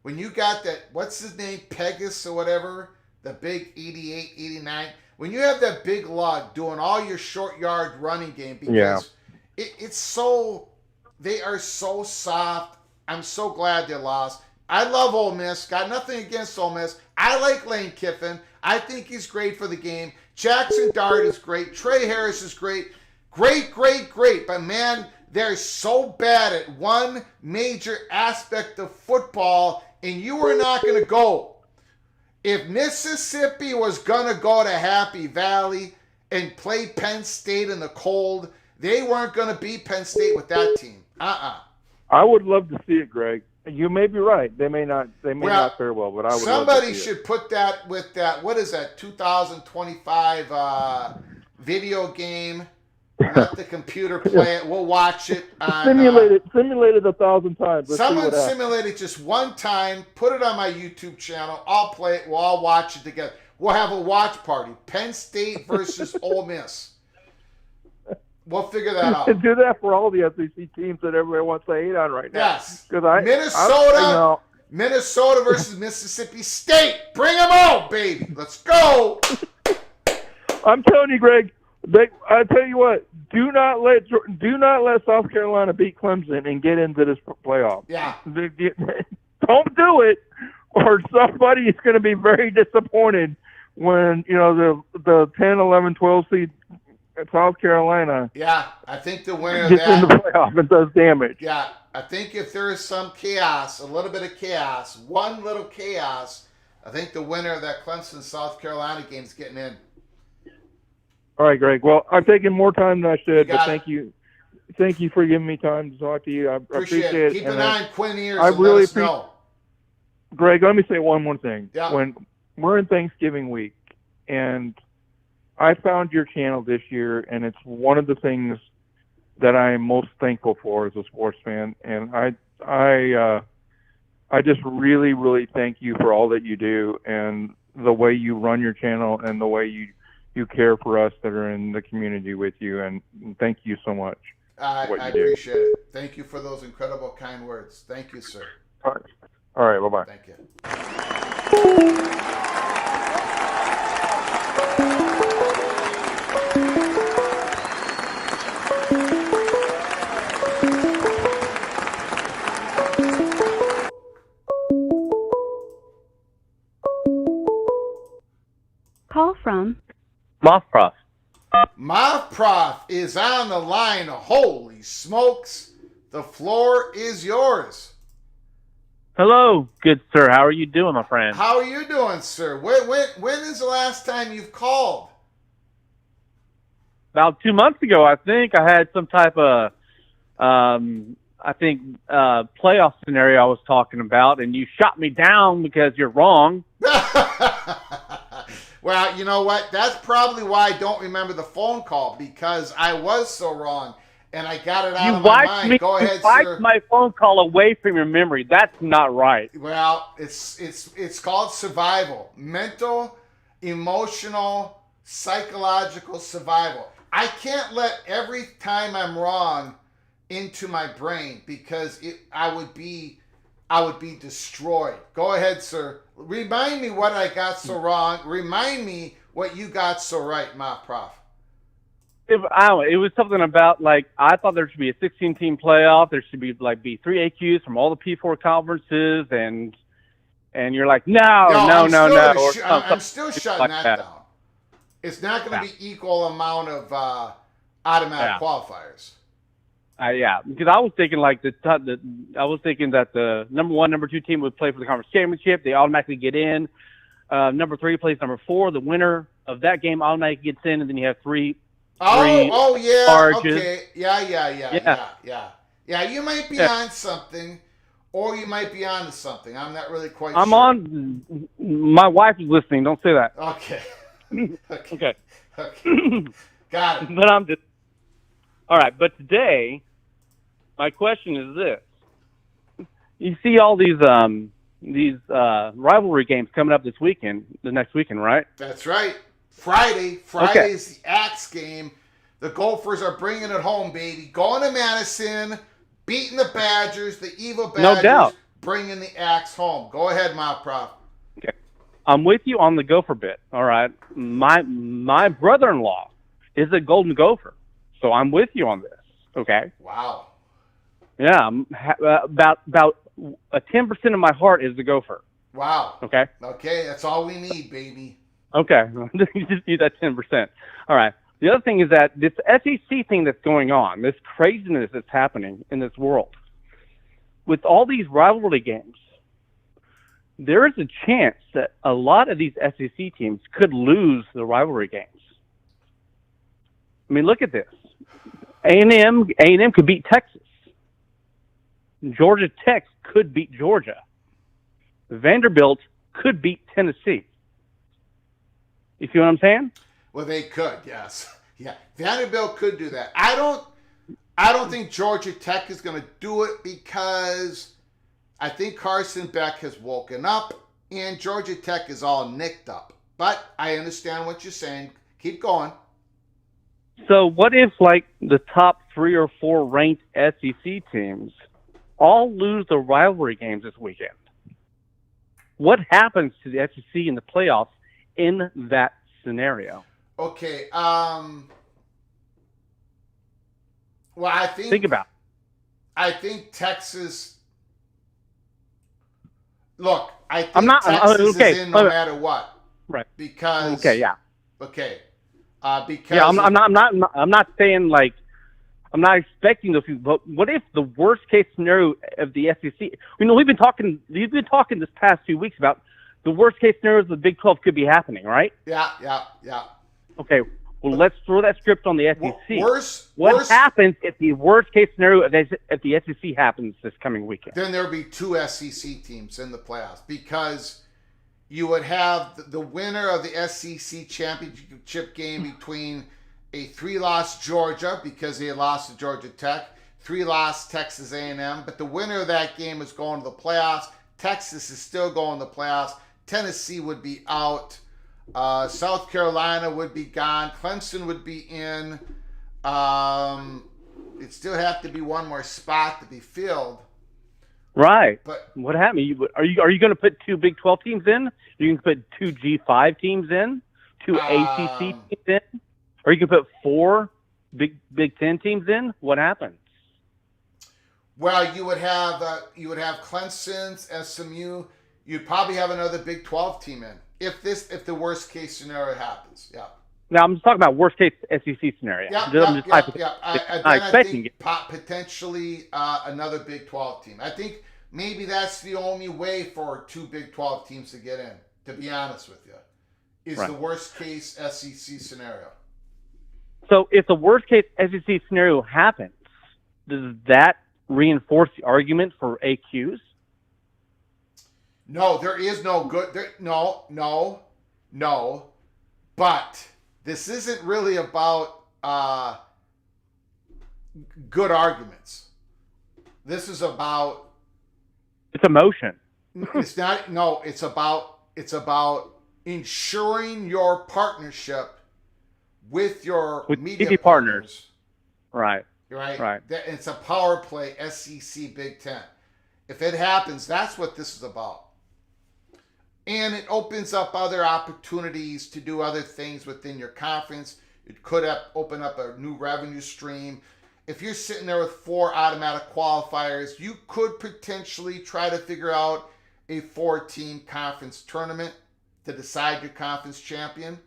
when you got that, what's his name, Pegas or whatever, the big 88, 89, when you have that big lug doing all your short yard running game, because it's so, they are so soft. I'm so glad they lost. I love Ole Miss. Got nothing against Ole Miss. I like Lane Kiffin. I think he's great for the game. Jackson Dart is great. Trey Harris is great. Great. But, man, they're so bad at one major aspect of football, and you are not going to go. If Mississippi was going to go to Happy Valley and play Penn State in the cold, they weren't going to beat Penn State with that team. I would love to see it, Greg. You may be right. They may not fare well, but I would. Somebody should put that with that. What is that? 2025 video game. Let the computer play it. We'll watch it. Simulated 1,000 times. Someone simulate it just one time. Put it on my YouTube channel. I'll play it. We'll all watch it together. We'll have a watch party. Penn State versus Ole Miss. We'll figure that out. Do that for all the SEC teams that everybody wants to hate on right now. Yes. Minnesota versus Mississippi State. Bring them out, baby. Let's go. I'm telling you, Greg. I tell you what. Do not let South Carolina beat Clemson and get into this playoff. Yeah. Don't do it, or somebody is going to be very disappointed when the 10, 11, 12 seed South Carolina. Yeah, I think the winner of gets in the playoff and does damage. Yeah, I think if there is some chaos, a little bit of chaos, one little chaos, I think the winner of that Clemson South Carolina game is getting in. All right, Greg. Well, I've taken more time than I should, but thank you. Thank you for giving me time to talk to you. I appreciate it. Keep an eye on Quinn Ears. I really appreciate. Know. Greg, let me say one more thing. Yeah. When we're in Thanksgiving week, and I found your channel this year, and it's one of the things that I am most thankful for as a sports fan. And I just really, really thank you for all that you do and the way you run your channel and the way you care for us that are in the community with you. And thank you so much. I appreciate it. Thank you for those incredible, kind words. Thank you, sir. All right. Bye-bye. Thank you. Call from Moth Prof. My prof is on the line. Holy smokes. The floor is yours. Hello, good sir. How are you doing, my friend? How are you doing, sir? When is the last time you've called? About 2 months ago, I think I had some type of, playoff scenario I was talking about, and you shot me down because you're wrong. Well, you know what? That's probably why I don't remember the phone call, because I was so wrong, and I got it out of my mind. Go ahead, you sir. wiped my phone call away from your memory. That's not right. Well, it's called survival. Mental, emotional, psychological survival. I can't let every time I'm wrong into my brain, because I would be destroyed. Go ahead, sir. Remind me what I got so wrong. Remind me what you got so right, my prof. It was something about, like, I thought there should be a 16-team playoff. There should be 3 AQs from all the P4 conferences, and you're like, no. I'm still shutting like that down. It's not going to be equal amount of automatic qualifiers. Because I was thinking that the number 1, number 2 team would play for the conference championship. They automatically get in. Number 3 plays number 4. The winner of that game automatically gets in, and then you have three. Yeah. Charges. Okay. Yeah. You might be on something, or you might be on to something. I'm not really quite sure. I'm on. My wife is listening. Don't say that. Okay. Okay. Got it. But I'm just. All right. But today, my question is this: you see all these rivalry games coming up the next weekend, right? That's right. Friday is the Axe game. The Gophers are bringing it home, baby. Going to Madison, beating the Badgers, the evil Badgers. No doubt. Bringing the Axe home. Go ahead, my prof. Okay. I'm with you on the Gopher bit. All right. My brother-in-law is a Golden Gopher, so I'm with you on this. Okay. Wow. Yeah. About 10% of my heart is the Gopher. Wow. Okay. Okay, that's all we need, baby. Okay. You just need that 10%. All right. The other thing is that this SEC thing that's going on, this craziness that's happening in this world, with all these rivalry games, there is a chance that a lot of these SEC teams could lose the rivalry games. I mean, look at this. A&M could beat Texas. Georgia Tech could beat Georgia. Vanderbilt could beat Tennessee. You see what I'm saying? Well, they could, yes. Yeah, Vanderbilt could do that. I don't think Georgia Tech is going to do it, because I think Carson Beck has woken up and Georgia Tech is all nicked up. But I understand what you're saying. Keep going. So what if, like, the top 3 or 4 ranked SEC teams all lose the rivalry games this weekend? What happens to the SEC in the playoffs in that scenario? Okay. Well, I think about it. I think Texas. Look, I think Texas is in no matter what. Right. Because. Okay. Yeah. Okay. Because. Yeah. I'm not saying, like, I'm not expecting those people. But what if the worst case scenario of the SEC? We've been talking this past few weeks about the worst case scenarios of the Big 12 could be happening, right? Yeah. Okay, well, let's throw that script on the SEC. What worse, happens if the worst case scenario of the SEC happens this coming weekend? Then there would be 2 SEC teams in the playoffs, because you would have the winner of the SEC championship game between a 3-loss Georgia, because they lost to Georgia Tech, 3-loss Texas A&M, but the winner of that game is going to the playoffs. Texas is still going to the playoffs. Tennessee would be out. South Carolina would be gone. Clemson would be in. It'd still have to be one more spot to be filled. Right. But what happened? Are you going to put 2 Big 12 teams in? You can put 2 G5 teams in, 2 ACC teams in, or you can put 4 Big 10 tems in. What happens? Well, you would have Clemson, SMU. You'd probably have another Big 12 team in if the worst case scenario happens. Yeah. Now I'm just talking about worst case SEC scenario. I'm I think potentially another Big 12 team. I think maybe that's the only way for two Big 12 teams to get in, to be honest with you, is the worst case SEC scenario. So if the worst case SEC scenario happens, does that reinforce the argument for AQs? No, there is no good. No. But this isn't really about good arguments. This is about. It's emotion. It's not. No, it's about ensuring your partnership with your media partners. Right. It's a power play SEC Big Ten. If it happens, that's what this is about. And it opens up other opportunities to do other things within your conference. It could open up a new revenue stream. If you're sitting there with 4 automatic qualifiers, you could potentially try to figure out a 4-team conference tournament to decide your conference champion.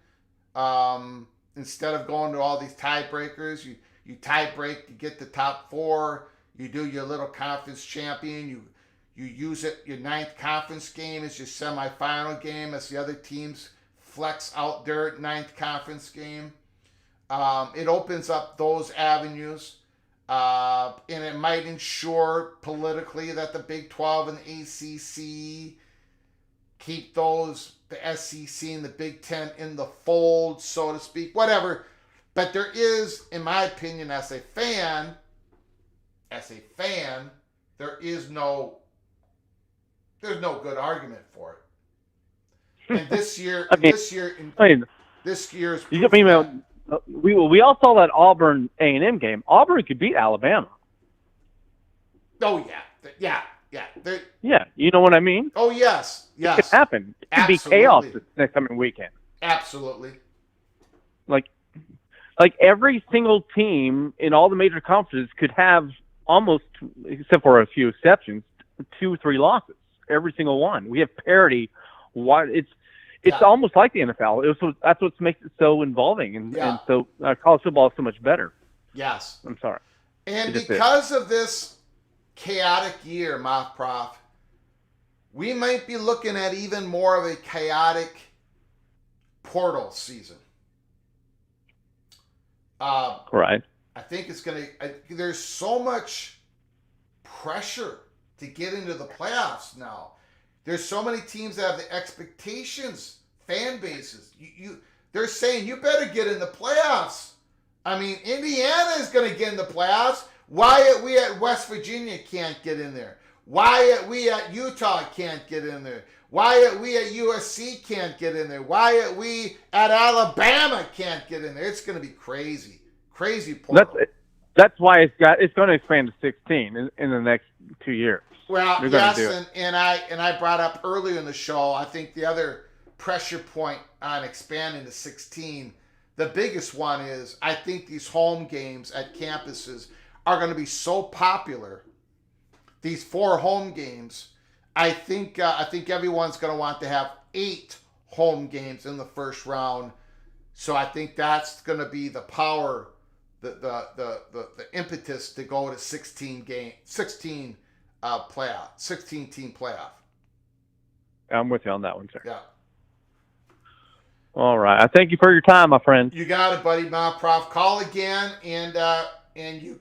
Instead of going to all these tiebreakers, you tie break to get the top 4. You do your little conference champion. You use it, your 9th conference game is your semifinal game as the other teams flex out their 9th conference game. It opens up those avenues. And it might ensure politically that the Big 12 and the ACC keep the SEC and the Big 10 in the fold, so to speak, whatever. But there is, in my opinion, as a fan, there is no good argument for it. And this year, we all saw that Auburn A&M game. Auburn could beat Alabama. Oh yeah. Yeah, you know what I mean? Oh yes. It could happen. It could be chaos this next coming weekend. Absolutely. Like every single team in all the major conferences could have almost, except for a few exceptions, 2-3 losses. Every single one. We have parity. It's almost like the NFL. That's what makes it so involving, and so college football is so much better. Yes. I'm sorry. And because of this chaotic year, Moth Prof, we might be looking at even more of a chaotic portal season. Right. I think it's going to. There's so much pressure to get into the playoffs now. There's so many teams that have the expectations, fan bases. They're saying you better get in the playoffs. I mean, Indiana is going to get in the playoffs. Why we at West Virginia can't get in there? Why we at Utah can't get in there? Why we at USC can't get in there? Why we at Alabama can't get in there? It's going to be crazy portal. That's why it's going to expand to 16 in the next 2 years. Well, yes, and I brought up earlier in the show, I think the other pressure point on expanding to 16, the biggest one is I think these home games at campuses are going to be so popular. These 4 home games, I think everyone's going to want to have 8 home games in the first round. So I think that's going to be the power, the impetus to go to 16 team playoff. I'm with you on that one, sir. Yeah. All right. I thank you for your time, my friend. You got it, buddy. My Prof. Call again, and you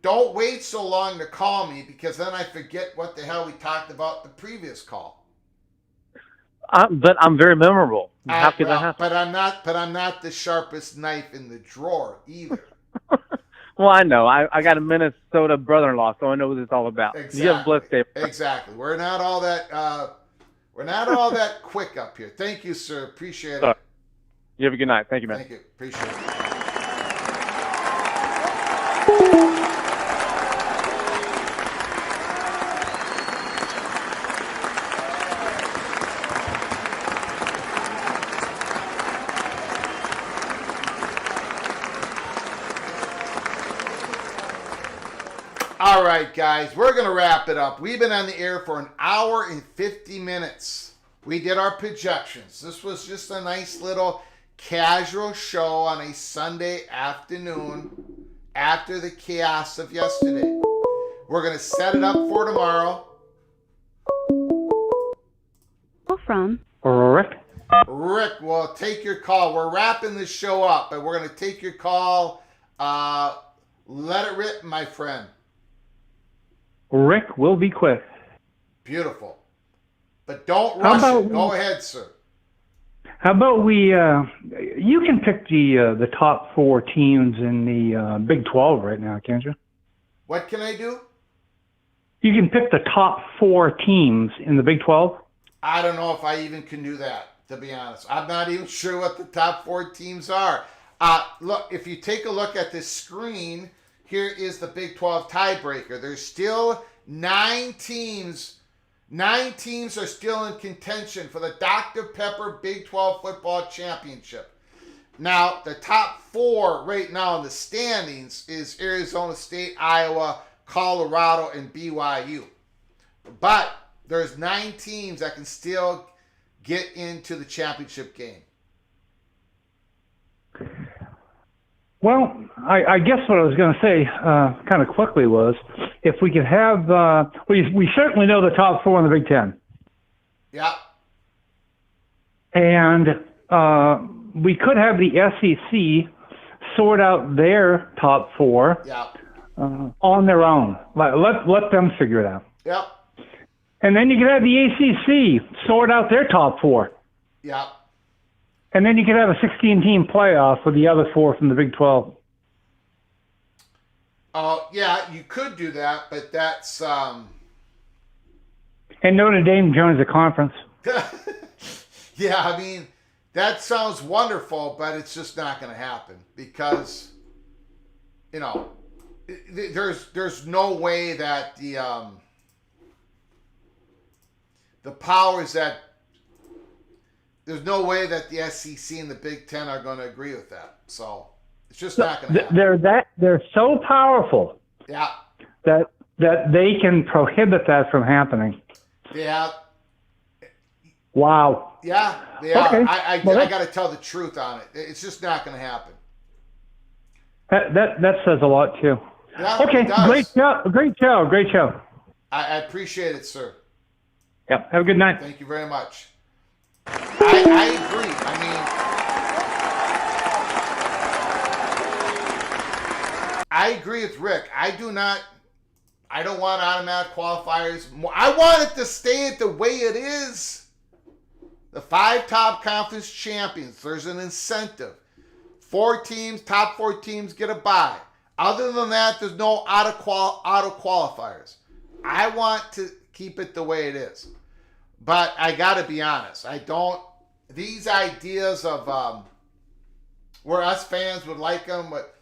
don't wait so long to call me because then I forget what the hell we talked about the previous call. But I'm very memorable. How could that happen? But I'm not the sharpest knife in the drawer either. Well, I know. I got a Minnesota brother-in-law, so I know what it's all about. Exactly. You have a blessed day. Exactly. We're not all that quick up here. Thank you, sir. Appreciate it. You have a good night. Thank you, man. Thank you. Appreciate it. All right, guys, we're going to wrap it up. We've been on the air for 1 hour and 50 minutes. We did our projections. This was just a nice little casual show on a Sunday afternoon after the chaos of yesterday. We're going to set it up for tomorrow. From Rick. Rick, we'll take your call. We're wrapping the show up, but we're going to take your call. Let it rip, my friend. Rick will be quick. Beautiful. But don't rush it. Go ahead, sir. How about you can pick the top 4 teams in the Big 12 right now, can't you? What can I do? You can pick the top 4 teams in the Big 12. I don't know if I even can do that, to be honest. I'm not even sure what the top 4 teams are. Look, if you take a look at this screen, here is the Big 12 tiebreaker. There's still 9 teams. 9 teams are still in contention for the Dr. Pepper Big 12 Football Championship. Now, the top 4 right now in the standings is Arizona State, Iowa, Colorado, and BYU. But there's 9 teams that can still get into the championship game. Well, I guess what I was going to say kind of quickly was if we could have we certainly know the top 4 in the Big 10. Yeah. And we could have the SEC sort out their top 4 on their own. Let them figure it out. Yep. And then you could have the ACC sort out their top 4. Yeah. And then you could have a 16-team playoff with the other 4 from the Big 12. Yeah, you could do that, but that's... And Notre Dame joins the conference. Yeah, I mean, that sounds wonderful, but it's just not going to happen because, there's no way that the powers that... There's no way that the SEC and the Big Ten are going to agree with that. So it's just not going to happen. They're so powerful. Yeah. That they can prohibit that from happening. Yeah. Wow. Yeah, they are. Okay. I got to tell the truth on it. It's just not going to happen. That says a lot too. Yeah, okay. it does. Great show. I appreciate it, sir. Yep. Have a good night. Thank you very much. I agree. I agree with Rick. I don't want automatic qualifiers. I want it to stay the way it is. The 5 top conference champions, there's an incentive. 4 teams, top 4 teams get a bye. Other than that, there's no auto qualifiers. I want to keep it the way it is. But I got to be honest. These ideas of where us fans would like them, but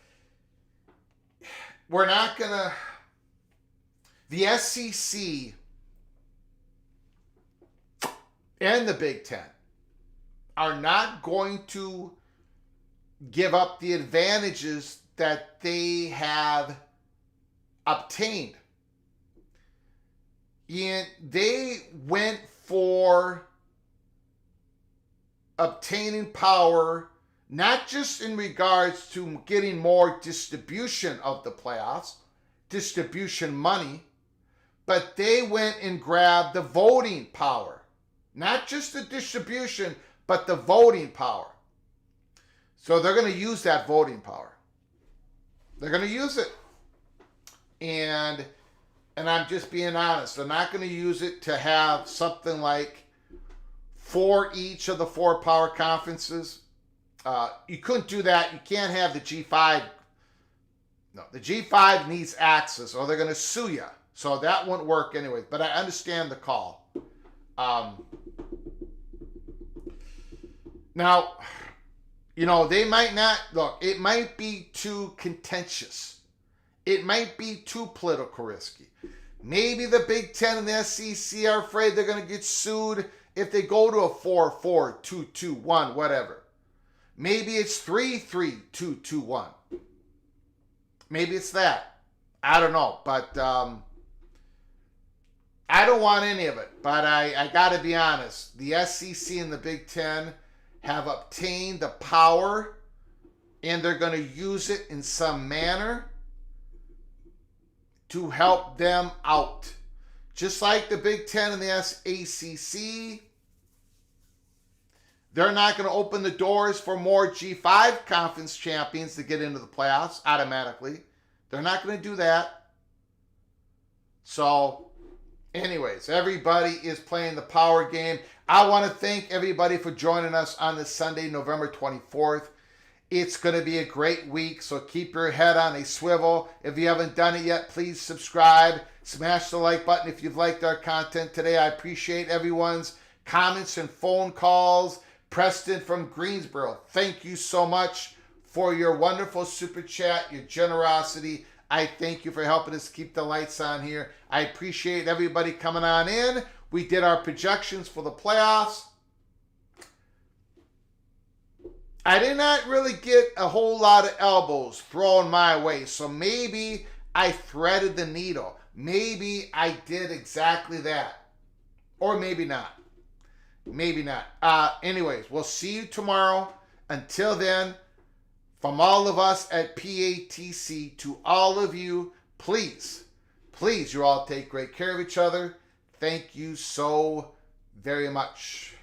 we're not going to. The SEC and the Big Ten are not going to give up the advantages that they have obtained. And they went for obtaining power, not just in regards to getting more distribution of the playoffs, distribution money, but they went and grabbed the voting power. Not just the distribution, but the voting power. So they're going to use that voting power. They're going to use it. And I'm just being honest. They're not going to use it to have something like 4 each of the 4 power conferences. You couldn't do that. You can't have the G5. No, the G5 needs access or they're going to sue you. So that won't work anyway. But I understand the call. Now, they might not, look, it might be too contentious. It might be too political risky. Maybe the Big Ten and the SEC are afraid they're going to get sued if they go to a 4-4, 2-2-1, whatever. Maybe it's 3-3, 2-2-1. Maybe it's that. I don't know. But I don't want any of it. But I got to be honest. The SEC and the Big Ten have obtained the power and they're going to use it in some manner to help them out. Just like the Big Ten and the SACC, they're not going to open the doors for more G5 conference champions to get into the playoffs automatically. They're not going to do that. So, anyways, everybody is playing the power game. I want to thank everybody for joining us on this Sunday, November 24th. It's going to be a great week, so keep your head on a swivel. If you haven't done it yet, please subscribe. Smash the like button if you've liked our content today. I appreciate everyone's comments and phone calls. Preston from Greensboro, thank you so much for your wonderful super chat, your generosity. I thank you for helping us keep the lights on here. I appreciate everybody coming on in. We did our projections for the playoffs. I did not really get a whole lot of elbows thrown my way, so maybe I threaded the needle. Maybe I did exactly that. Or maybe not. Maybe not. Anyways, we'll see you tomorrow. Until then, from all of us at PATC to all of you, please, you all take great care of each other. Thank you so very much.